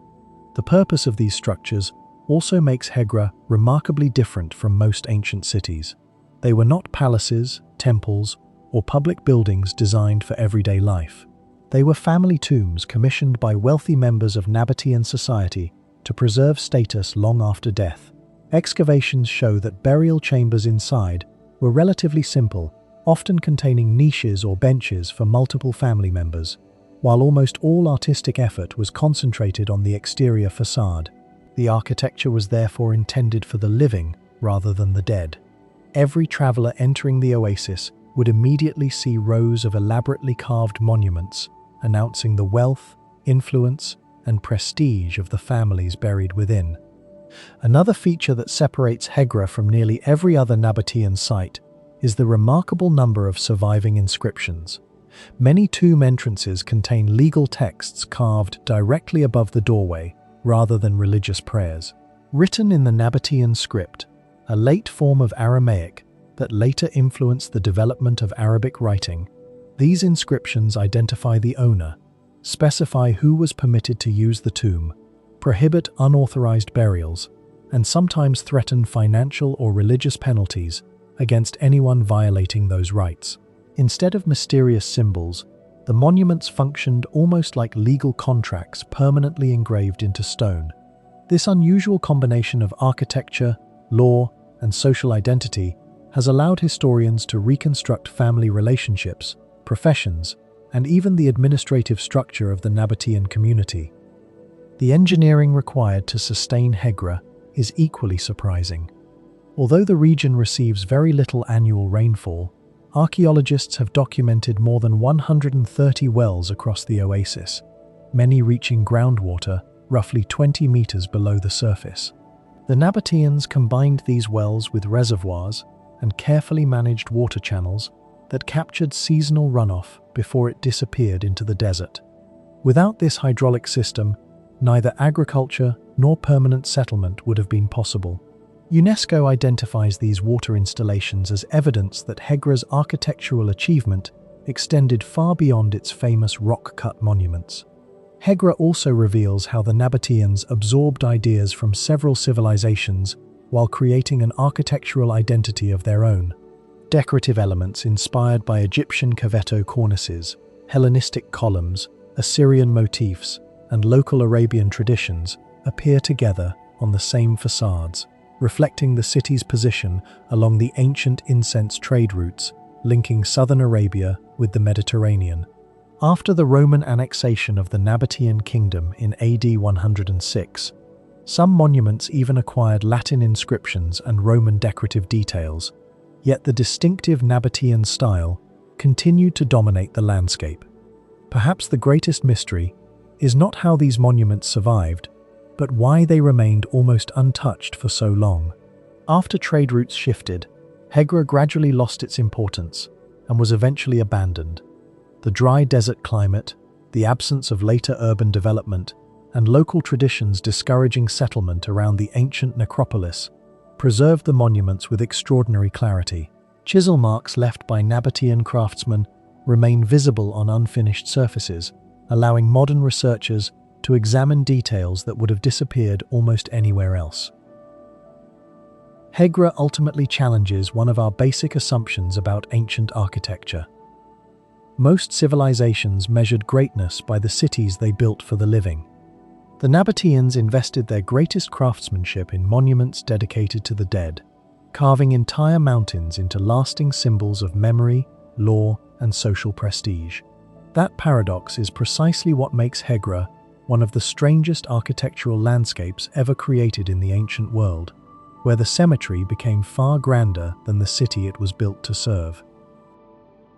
The purpose of these structures also makes Hegra remarkably different from most ancient cities. They were not palaces, temples, or public buildings designed for everyday life. They were family tombs commissioned by wealthy members of Nabatean society to preserve status long after death. Excavations show that burial chambers inside were relatively simple, often containing niches or benches for multiple family members, while almost all artistic effort was concentrated on the exterior facade. The architecture was therefore intended for the living rather than the dead. Every traveler entering the oasis would immediately see rows of elaborately carved monuments announcing the wealth, influence, and prestige of the families buried within. Another feature that separates Hegra from nearly every other Nabatean site is the remarkable number of surviving inscriptions. Many tomb entrances contain legal texts carved directly above the doorway rather than religious prayers. Written in the Nabatean script, a late form of Aramaic that later influenced the development of Arabic writing, these inscriptions identify the owner, specify who was permitted to use the tomb, prohibit unauthorized burials, and sometimes threaten financial or religious penalties against anyone violating those rights. Instead of mysterious symbols, the monuments functioned almost like legal contracts permanently engraved into stone. This unusual combination of architecture, law, and social identity has allowed historians to reconstruct family relationships, professions, and even the administrative structure of the Nabatean community. The engineering required to sustain Hegra is equally surprising. Although the region receives very little annual rainfall, archaeologists have documented more than 130 wells across the oasis. many reaching groundwater roughly 20 meters below the surface. The Nabateans combined these wells with reservoirs and carefully managed water channels that captured seasonal runoff before it disappeared into the desert. Without this hydraulic system, neither agriculture nor permanent settlement would have been possible. UNESCO identifies these water installations as evidence that Hegra's architectural achievement extended far beyond its famous rock-cut monuments. Hegra also reveals how the Nabateans absorbed ideas from several civilizations while creating an architectural identity of their own. Decorative elements inspired by Egyptian cavetto cornices, Hellenistic columns, Assyrian motifs, and local Arabian traditions appear together on the same facades, reflecting the city's position along the ancient incense trade routes linking southern Arabia with the Mediterranean. After the Roman annexation of the Nabatean kingdom in AD 106, some monuments even acquired Latin inscriptions and Roman decorative details, yet the distinctive Nabatean style continued to dominate the landscape. Perhaps the greatest mystery is not how these monuments survived, but why they remained almost untouched for so long. After trade routes shifted, Hegra gradually lost its importance and was eventually abandoned. The dry desert climate, the absence of later urban development, and local traditions discouraging settlement around the ancient necropolis preserved the monuments with extraordinary clarity. Chisel marks left by Nabatean craftsmen remain visible on unfinished surfaces, allowing modern researchers to examine details that would have disappeared almost anywhere else. Hegra ultimately challenges one of our basic assumptions about ancient architecture. Most civilizations measured greatness by the cities they built for the living. The Nabateans invested their greatest craftsmanship in monuments dedicated to the dead, carving entire mountains into lasting symbols of memory, law, and social prestige. That paradox is precisely what makes Hegra one of the strangest architectural landscapes ever created in the ancient world, where the cemetery became far grander than the city it was built to serve.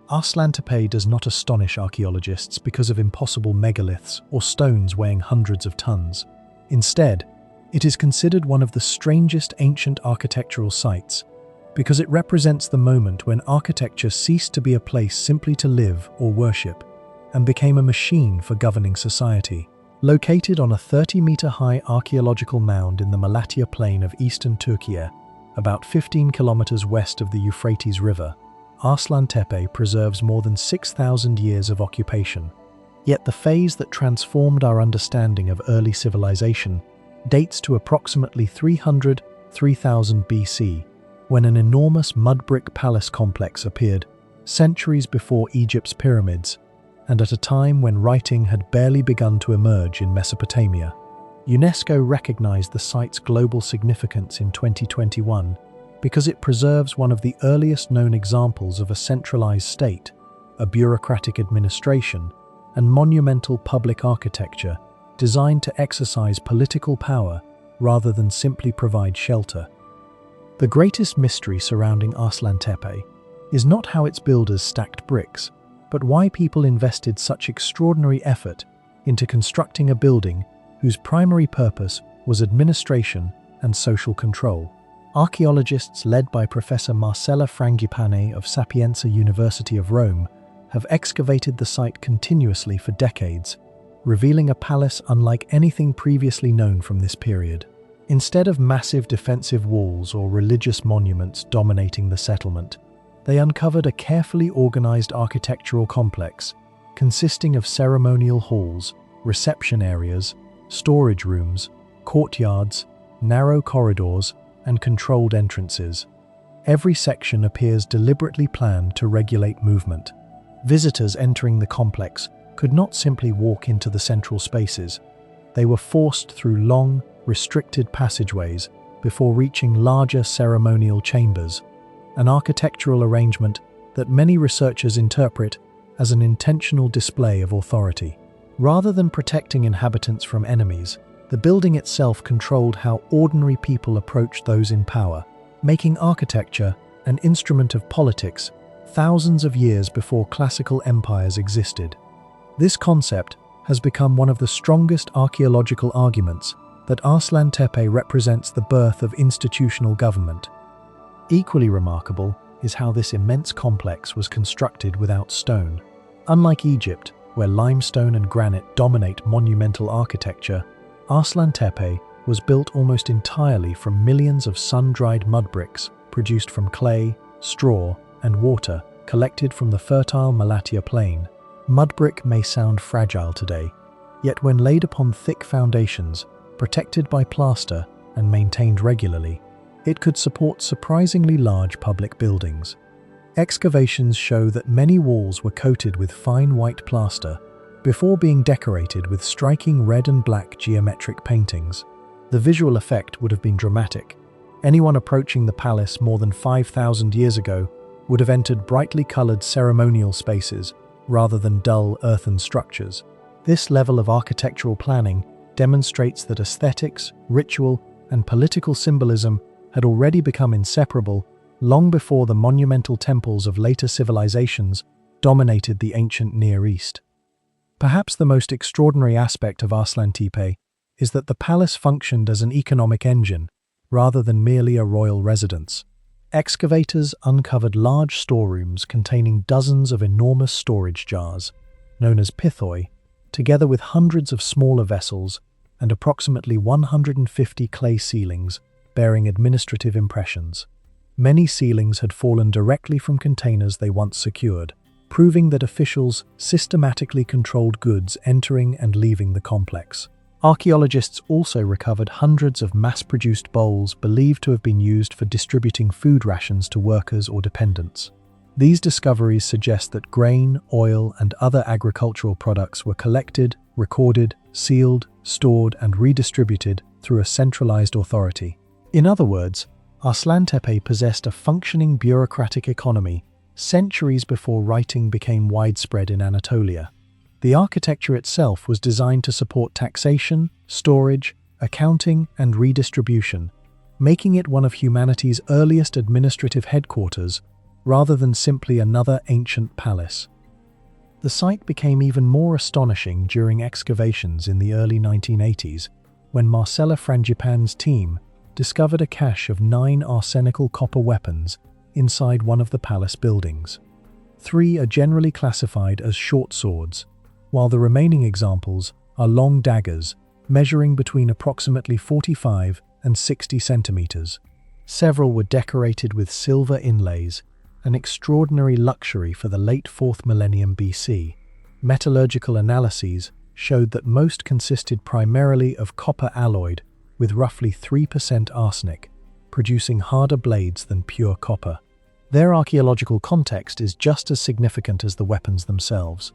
Arslantepe does not astonish archaeologists because of impossible megaliths or stones weighing hundreds of tons. Instead, it is considered one of the strangest ancient architectural sites because it represents the moment when architecture ceased to be a place simply to live or worship and became a machine for governing society. Located on a 30-meter-high archaeological mound in the Malatya plain of eastern Turkey, about 15 kilometers west of the Euphrates River, Arslantepe preserves more than 6,000 years of occupation. Yet the phase that transformed our understanding of early civilization dates to approximately 300–3000 BC, when an enormous mud brick palace complex appeared, centuries before Egypt's pyramids, and at a time when writing had barely begun to emerge in Mesopotamia. UNESCO recognized the site's global significance in 2021 because it preserves one of the earliest known examples of a centralized state, a bureaucratic administration, and monumental public architecture designed to exercise political power rather than simply provide shelter. The greatest mystery surrounding Arslantepe is not how its builders stacked bricks, but why people invested such extraordinary effort into constructing a building whose primary purpose was administration and social control. Archaeologists led by Professor Marcella Frangipane of Sapienza University of Rome have excavated the site continuously for decades, revealing a palace unlike anything previously known from this period. Instead of massive defensive walls or religious monuments dominating the settlement, they uncovered a carefully organized architectural complex consisting of ceremonial halls, reception areas, storage rooms, courtyards, narrow corridors, and controlled entrances. Every section appears deliberately planned to regulate movement. Visitors entering the complex could not simply walk into the central spaces. They were forced through long, restricted passageways before reaching larger ceremonial chambers, an architectural arrangement that many researchers interpret as an intentional display of authority. Rather than protecting inhabitants from enemies, the building itself controlled how ordinary people approached those in power, making architecture an instrument of politics thousands of years before classical empires existed. This concept has become one of the strongest archaeological arguments that Arslantepe represents the birth of institutional government. Equally remarkable is how this immense complex was constructed without stone. Unlike Egypt, where limestone and granite dominate monumental architecture, Arslantepe was built almost entirely from millions of sun-dried mud bricks produced from clay, straw, and water collected from the fertile Malatya plain. Mud brick may sound fragile today, yet when laid upon thick foundations, protected by plaster and maintained regularly, it could support surprisingly large public buildings. Excavations show that many walls were coated with fine white plaster before being decorated with striking red and black geometric paintings. The visual effect would have been dramatic. Anyone approaching the palace more than 5,000 years ago would have entered brightly colored ceremonial spaces rather than dull earthen structures. This level of architectural planning demonstrates that aesthetics, ritual, and political symbolism had already become inseparable long before the monumental temples of later civilizations dominated the ancient Near East. Perhaps the most extraordinary aspect of Arslantepe is that the palace functioned as an economic engine rather than merely a royal residence. Excavators uncovered large storerooms containing dozens of enormous storage jars, known as pithoi, together with hundreds of smaller vessels and approximately 150 clay ceilings bearing administrative impressions. Many ceilings had fallen directly from containers they once secured, proving that officials systematically controlled goods entering and leaving the complex. Archaeologists also recovered hundreds of mass-produced bowls believed to have been used for distributing food rations to workers or dependents. These discoveries suggest that grain, oil, and other agricultural products were collected, recorded, sealed, stored, and redistributed through a centralized authority. In other words, Arslantepe possessed a functioning bureaucratic economy centuries before writing became widespread in Anatolia. The architecture itself was designed to support taxation, storage, accounting, and redistribution, making it one of humanity's earliest administrative headquarters rather than simply another ancient palace. The site became even more astonishing during excavations in the early 1980s, when Marcella Frangipane's team discovered a cache of 9 arsenical copper weapons inside one of the palace buildings. 3 are generally classified as short swords, while the remaining examples are long daggers measuring between approximately 45 and 60 centimeters. Several were decorated with silver inlays, an extraordinary luxury for the late 4th millennium BC. Metallurgical analyses showed that most consisted primarily of copper alloyed with roughly 3% arsenic, producing harder blades than pure copper. Their archaeological context is just as significant as the weapons themselves.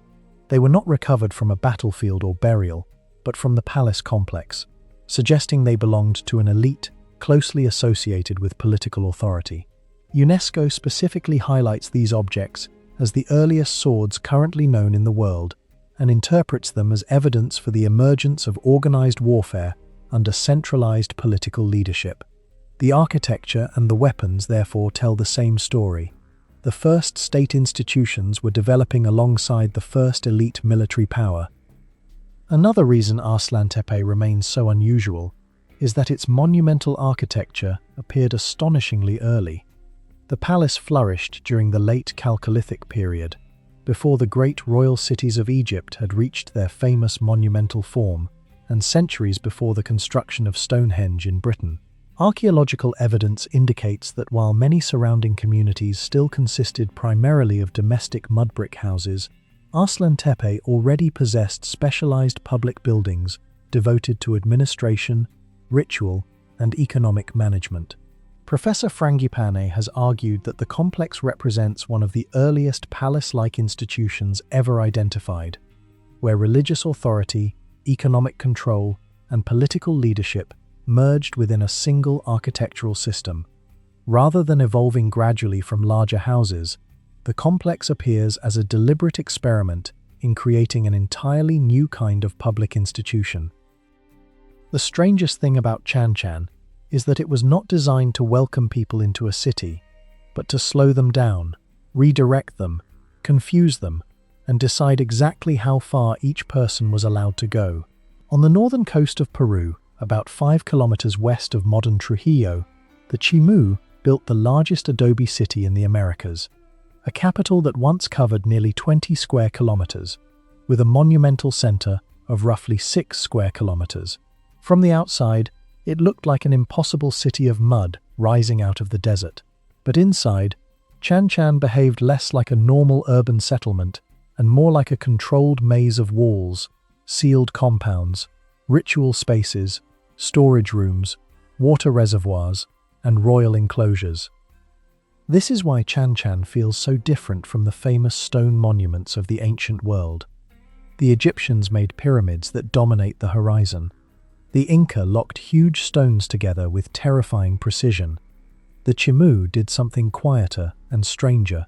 They were not recovered from a battlefield or burial, but from the palace complex, suggesting they belonged to an elite closely associated with political authority. UNESCO specifically highlights these objects as the earliest swords currently known in the world and interprets them as evidence for the emergence of organized warfare under centralized political leadership. The architecture and the weapons therefore tell the same story. The first state institutions were developing alongside the first elite military power. Another reason Arslantepe remains so unusual is that its monumental architecture appeared astonishingly early. The palace flourished during the late Chalcolithic period, before the great royal cities of Egypt had reached their famous monumental form, and centuries before the construction of Stonehenge in Britain. Archaeological evidence indicates that while many surrounding communities still consisted primarily of domestic mud brick houses, Arslantepe already possessed specialized public buildings devoted to administration, ritual, and economic management. Professor Frangipane has argued that the complex represents one of the earliest palace-like institutions ever identified, where religious authority, economic control, and political leadership merged within a single architectural system. Rather than evolving gradually from larger houses, the complex appears as a deliberate experiment in creating an entirely new kind of public institution. The strangest thing about Chan Chan is that it was not designed to welcome people into a city, but to slow them down, redirect them, confuse them, and decide exactly how far each person was allowed to go. On the northern coast of Peru, about 5 kilometers west of modern Trujillo, the Chimu built the largest adobe city in the Americas, a capital that once covered nearly 20 square kilometers, with a monumental center of roughly 6 square kilometers. From the outside, it looked like an impossible city of mud rising out of the desert. But inside, Chan behaved less like a normal urban settlement and more like a controlled maze of walls, sealed compounds, ritual spaces, storage rooms, water reservoirs, and royal enclosures. This is why Chan feels so different from the famous stone monuments of the ancient world. The Egyptians made pyramids that dominate the horizon. The Inca locked huge stones together with terrifying precision. The Chimu did something quieter and stranger.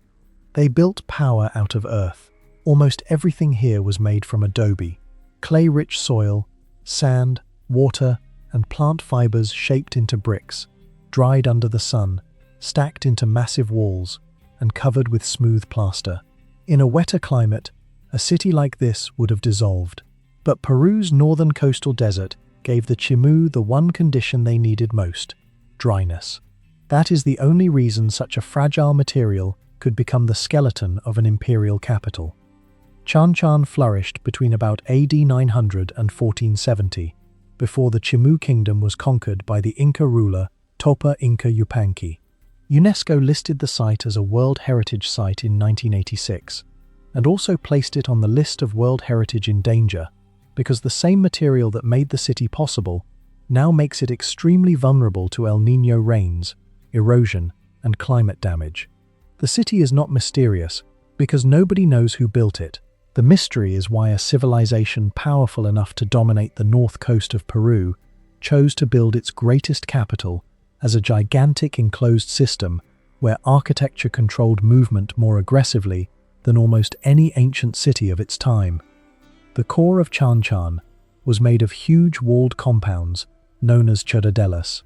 They built power out of earth. Almost everything here was made from adobe, clay-rich soil, sand, water, and plant fibers shaped into bricks, dried under the sun, stacked into massive walls, and covered with smooth plaster. In a wetter climate, a city like this would have dissolved. But Peru's northern coastal desert gave the Chimu the one condition they needed most: dryness. That is the only reason such a fragile material could become the skeleton of an imperial capital. Chan flourished between about AD 900 and 1470, before the Chimu kingdom was conquered by the Inca ruler Topa Inca Yupanqui. UNESCO listed the site as a World Heritage Site in 1986, and also placed it on the list of World Heritage in Danger, because the same material that made the city possible now makes it extremely vulnerable to El Niño rains, erosion, and climate damage. The city is not mysterious because nobody knows who built it. The mystery is why a civilization powerful enough to dominate the north coast of Peru chose to build its greatest capital as a gigantic enclosed system where architecture controlled movement more aggressively than almost any ancient city of its time. The core of Chan was made of huge walled compounds known as ciudadelas.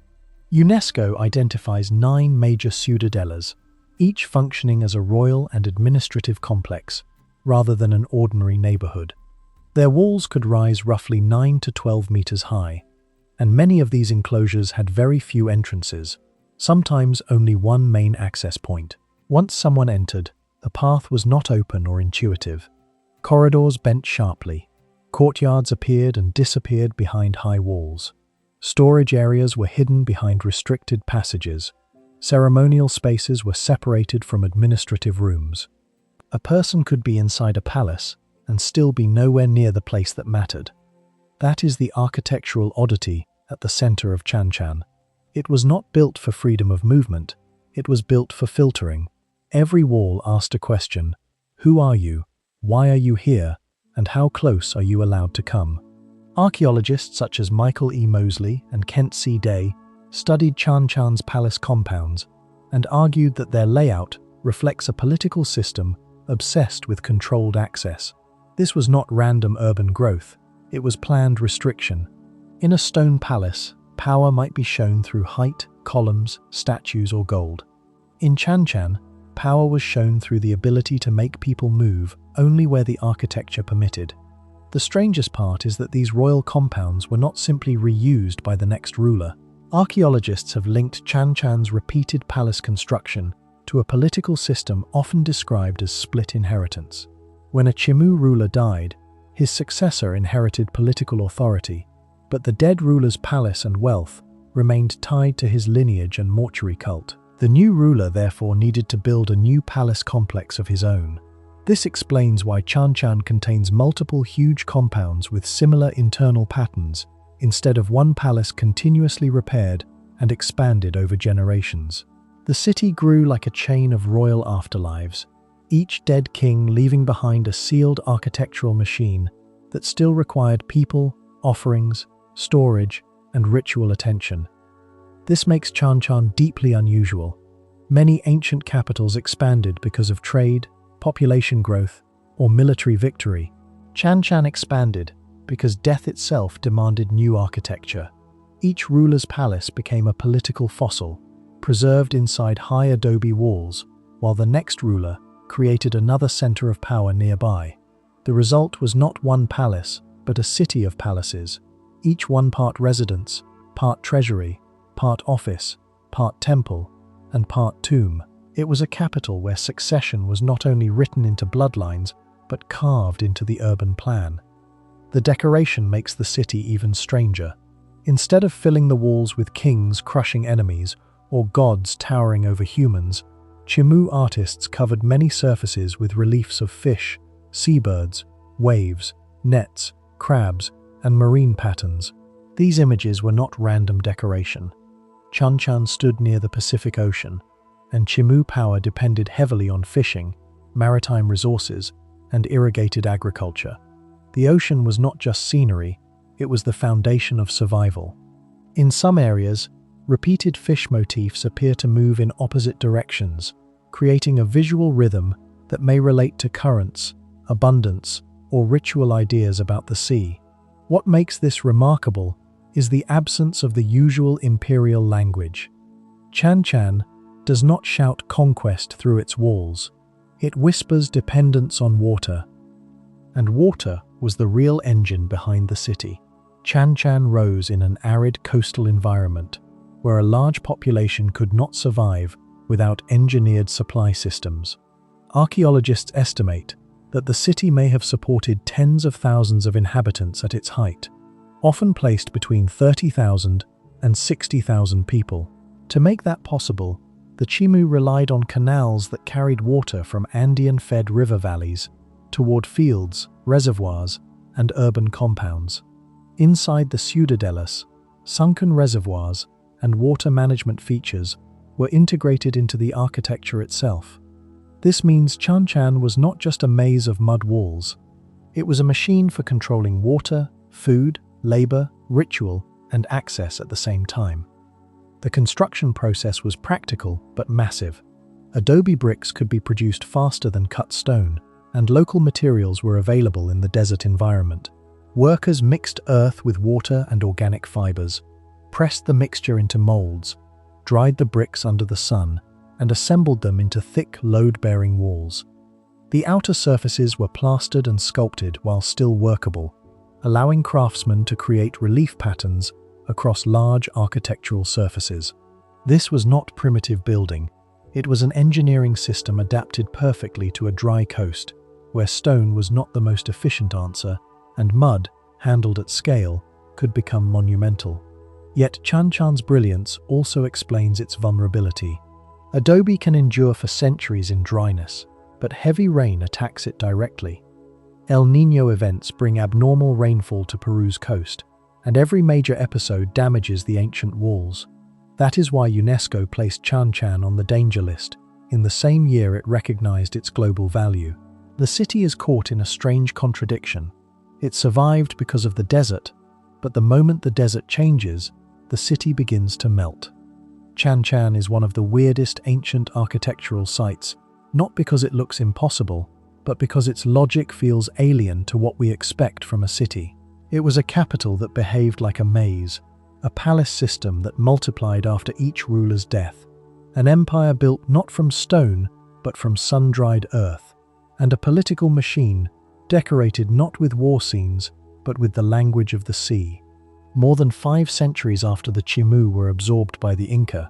UNESCO identifies 9 major ciudadelas, each functioning as a royal and administrative complex, rather than an ordinary neighborhood. Their walls could rise roughly 9 to 12 meters high, and many of these enclosures had very few entrances, sometimes only one main access point. Once someone entered, the path was not open or intuitive. Corridors bent sharply. Courtyards appeared and disappeared behind high walls. Storage areas were hidden behind restricted passages. Ceremonial spaces were separated from administrative rooms. A person could be inside a palace and still be nowhere near the place that mattered. That is the architectural oddity at the center of Chan. It was not built for freedom of movement, it was built for filtering. Every wall asked a question: who are you? Why are you here? And how close are you allowed to come? Archaeologists such as Michael E. Mosley and Kent C. Day studied Chan's palace compounds and argued that their layout reflects a political system obsessed with controlled access. This was not random urban growth, it was planned restriction. In a stone palace, power might be shown through height, columns, statues, or gold. In Chan, power was shown through the ability to make people move only where the architecture permitted. The strangest part is that these royal compounds were not simply reused by the next ruler. Archaeologists have linked Chan's repeated palace construction to a political system often described as split inheritance. When a Chimu ruler died, his successor inherited political authority, but the dead ruler's palace and wealth remained tied to his lineage and mortuary cult. The new ruler therefore needed to build a new palace complex of his own. This explains why Chan contains multiple huge compounds with similar internal patterns, instead of one palace continuously repaired and expanded over generations. The city grew like a chain of royal afterlives, each dead king leaving behind a sealed architectural machine that still required people, offerings, storage, and ritual attention. This makes Chan deeply unusual. Many ancient capitals expanded because of trade, population growth, or military victory. Chan expanded because death itself demanded new architecture. Each ruler's palace became a political fossil, preserved inside high adobe walls, while the next ruler created another center of power nearby. The result was not one palace, but a city of palaces, each one part residence, part treasury, part office, part temple, and part tomb. It was a capital where succession was not only written into bloodlines, but carved into the urban plan. The decoration makes the city even stranger. Instead of filling the walls with kings crushing enemies or gods towering over humans, Chimu artists covered many surfaces with reliefs of fish, seabirds, waves, nets, crabs, and marine patterns. These images were not random decoration. Chanchan stood near the Pacific Ocean, and Chimu power depended heavily on fishing, maritime resources, and irrigated agriculture. The ocean was not just scenery, it was the foundation of survival. In some areas, repeated fish motifs appear to move in opposite directions, creating a visual rhythm that may relate to currents, abundance, or ritual ideas about the sea. What makes this remarkable is the absence of the usual imperial language. Chanchan does not shout conquest through its walls. It whispers dependence on water. And water was the real engine behind the city. Chanchan rose in an arid coastal environment where a large population could not survive without engineered supply systems. Archaeologists estimate that the city may have supported tens of thousands of inhabitants at its height, often placed between 30,000 and 60,000 people. To make that possible, the Chimu relied on canals that carried water from Andean-fed river valleys toward fields, reservoirs, and urban compounds. Inside the ciudadelas, sunken reservoirs and water management features were integrated into the architecture itself. This means Chanchan was not just a maze of mud walls. It was a machine for controlling water, food, labor, ritual, and access at the same time. The construction process was practical but massive. Adobe bricks could be produced faster than cut stone, and local materials were available in the desert environment. Workers mixed earth with water and organic fibers, pressed the mixture into molds, dried the bricks under the sun, and assembled them into thick, load-bearing walls. The outer surfaces were plastered and sculpted while still workable, allowing craftsmen to create relief patterns across large architectural surfaces. This was not primitive building. It was an engineering system adapted perfectly to a dry coast, where stone was not the most efficient answer, and mud, handled at scale, could become monumental. Yet Chanchan's brilliance also explains its vulnerability. Adobe can endure for centuries in dryness, but heavy rain attacks it directly. El Niño events bring abnormal rainfall to Peru's coast, and every major episode damages the ancient walls. That is why UNESCO placed Chanchan on the danger list in the same year it recognized its global value. The city is caught in a strange contradiction. It survived because of the desert, but the moment the desert changes, the city begins to melt. Chanchan is one of the weirdest ancient architectural sites, not because it looks impossible, but because its logic feels alien to what we expect from a city. It was a capital that behaved like a maze, a palace system that multiplied after each ruler's death, an empire built not from stone, but from sun-dried earth, and a political machine decorated not with war scenes, but with the language of the sea. More than 5 centuries after the Chimu were absorbed by the Inca,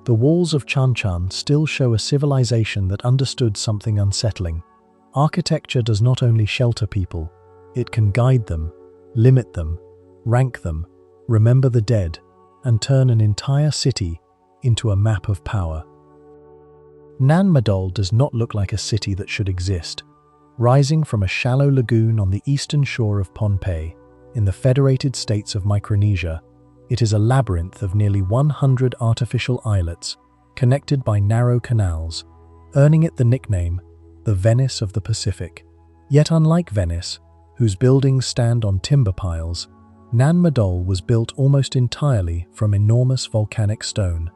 the walls of Chanchan still show a civilization that understood something unsettling. Architecture does not only shelter people, it can guide them, limit them, rank them, remember the dead, and turn an entire city into a map of power. Nan Madol does not look like a city that should exist. Rising from a shallow lagoon on the eastern shore of Pohnpei, in the Federated States of Micronesia, it is a labyrinth of nearly 100 artificial islets connected by narrow canals, earning it the nickname, the Venice of the Pacific. Yet unlike Venice, whose buildings stand on timber piles, Nan Madol was built almost entirely from enormous volcanic stone.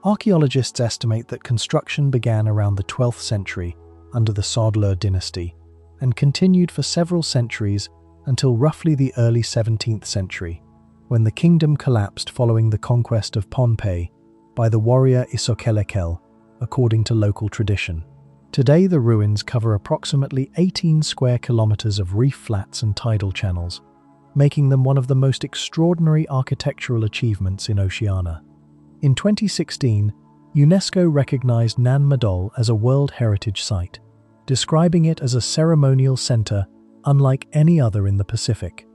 Archaeologists estimate that construction began around the 12th century under the Sodler dynasty and continued for several centuries until roughly the early 17th century, when the kingdom collapsed following the conquest of Pohnpei by the warrior Isokelekel, according to local tradition. Today, the ruins cover approximately 18 square kilometers of reef flats and tidal channels, making them one of the most extraordinary architectural achievements in Oceania. In 2016, UNESCO recognized Nan Madol as a World Heritage Site, describing it as a ceremonial center unlike any other in the Pacific.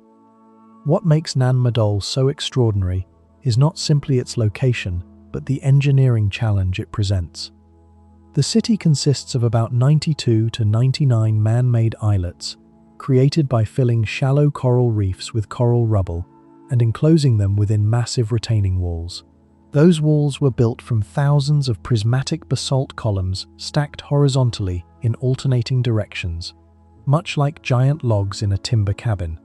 What makes Nan Madol so extraordinary is not simply its location, but the engineering challenge it presents. The city consists of about 92 to 99 man-made islets, created by filling shallow coral reefs with coral rubble and enclosing them within massive retaining walls. Those walls were built from thousands of prismatic basalt columns stacked horizontally in alternating directions, much like giant logs in a timber cabin.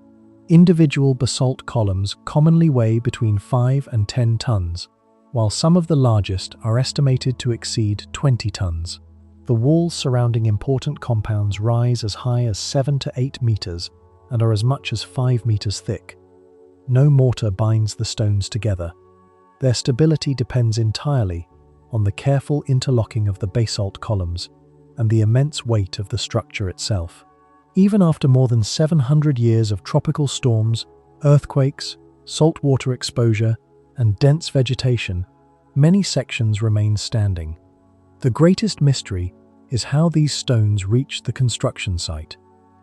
Individual basalt columns commonly weigh between 5 and 10 tons, while some of the largest are estimated to exceed 20 tons. The walls surrounding important compounds rise as high as 7 to 8 meters and are as much as 5 meters thick. No mortar binds the stones together. Their stability depends entirely on the careful interlocking of the basalt columns and the immense weight of the structure itself. Even after more than 700 years of tropical storms, earthquakes, saltwater exposure, and dense vegetation, many sections remain standing. The greatest mystery is how these stones reached the construction site.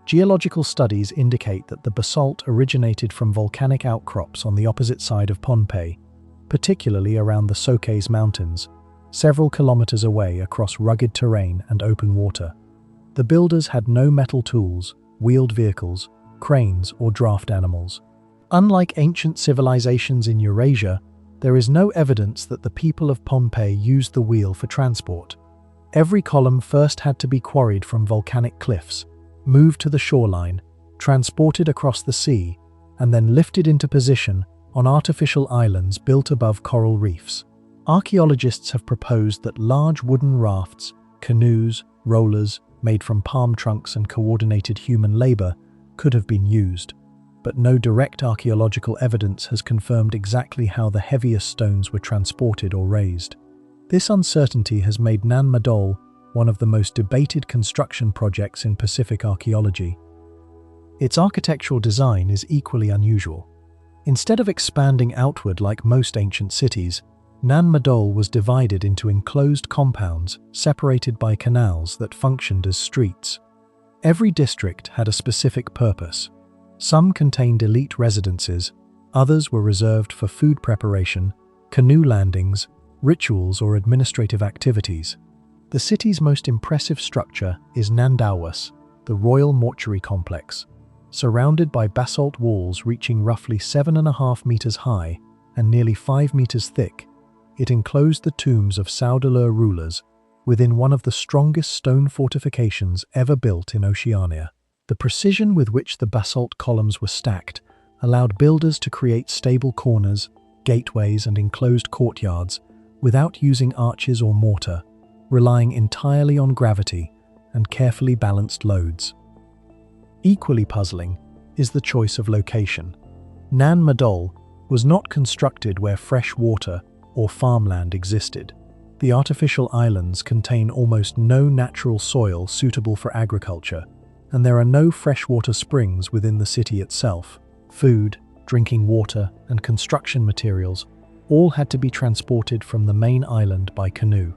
Geological studies indicate that the basalt originated from volcanic outcrops on the opposite side of Pohnpei, particularly around the Soques Mountains, several kilometers away across rugged terrain and open water. The builders had no metal tools, wheeled vehicles, cranes, or draft animals. Unlike ancient civilizations in Eurasia, there is no evidence that the people of Pohnpei used the wheel for transport. Every column first had to be quarried from volcanic cliffs, moved to the shoreline, transported across the sea, and then lifted into position on artificial islands built above coral reefs. Archaeologists have proposed that large wooden rafts, canoes, rollers, made from palm trunks and coordinated human labor, could have been used, but no direct archaeological evidence has confirmed exactly how the heaviest stones were transported or raised. This uncertainty has made Nan Madol one of the most debated construction projects in Pacific archaeology. Its architectural design is equally unusual. Instead of expanding outward like most ancient cities, Nan Madol was divided into enclosed compounds separated by canals that functioned as streets. Every district had a specific purpose. Some contained elite residences, others were reserved for food preparation, canoe landings, rituals, or administrative activities. The city's most impressive structure is Nandawas, the Royal Mortuary Complex. Surrounded by basalt walls reaching roughly 7.5 meters high and nearly 5 meters thick, it enclosed the tombs of Saudalur rulers within one of the strongest stone fortifications ever built in Oceania. The precision with which the basalt columns were stacked allowed builders to create stable corners, gateways, and enclosed courtyards without using arches or mortar, relying entirely on gravity and carefully balanced loads. Equally puzzling is the choice of location. Nan Madol was not constructed where fresh water or farmland existed. The artificial islands contain almost no natural soil suitable for agriculture, and there are no freshwater springs within the city itself. Food, drinking water, and construction materials all had to be transported from the main island by canoe.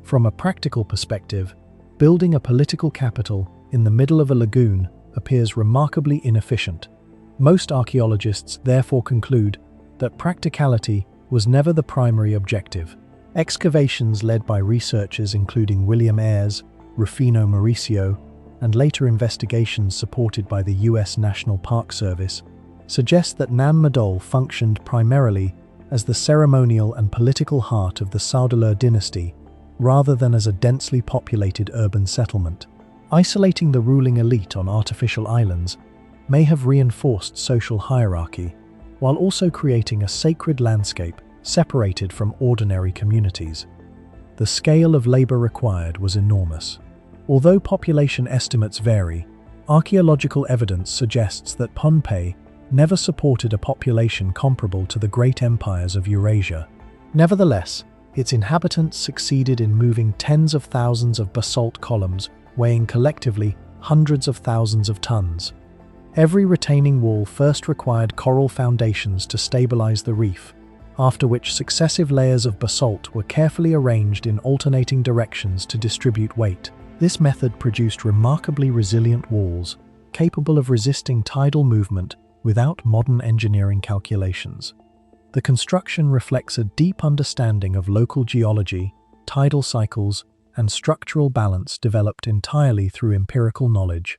From a practical perspective, building a political capital in the middle of a lagoon appears remarkably inefficient. Most archaeologists therefore conclude that practicality was never the primary objective. Excavations led by researchers including William Ayres, Rufino Mauricio, and later investigations supported by the US National Park Service suggest that Nan Madol functioned primarily as the ceremonial and political heart of the Saudalur dynasty rather than as a densely populated urban settlement. Isolating the ruling elite on artificial islands may have reinforced social hierarchy, while also creating a sacred landscape separated from ordinary communities. The scale of labor required was enormous. Although population estimates vary, archaeological evidence suggests that Pohnpei never supported a population comparable to the great empires of Eurasia. Nevertheless, Its inhabitants succeeded in moving tens of thousands of basalt columns, weighing collectively hundreds of thousands of tons. Every retaining wall first required coral foundations to stabilize the reef, after which successive layers of basalt were carefully arranged in alternating directions to distribute weight. This method produced remarkably resilient walls, capable of resisting tidal movement without modern engineering calculations. The construction reflects a deep understanding of local geology, tidal cycles, and structural balance developed entirely through empirical knowledge.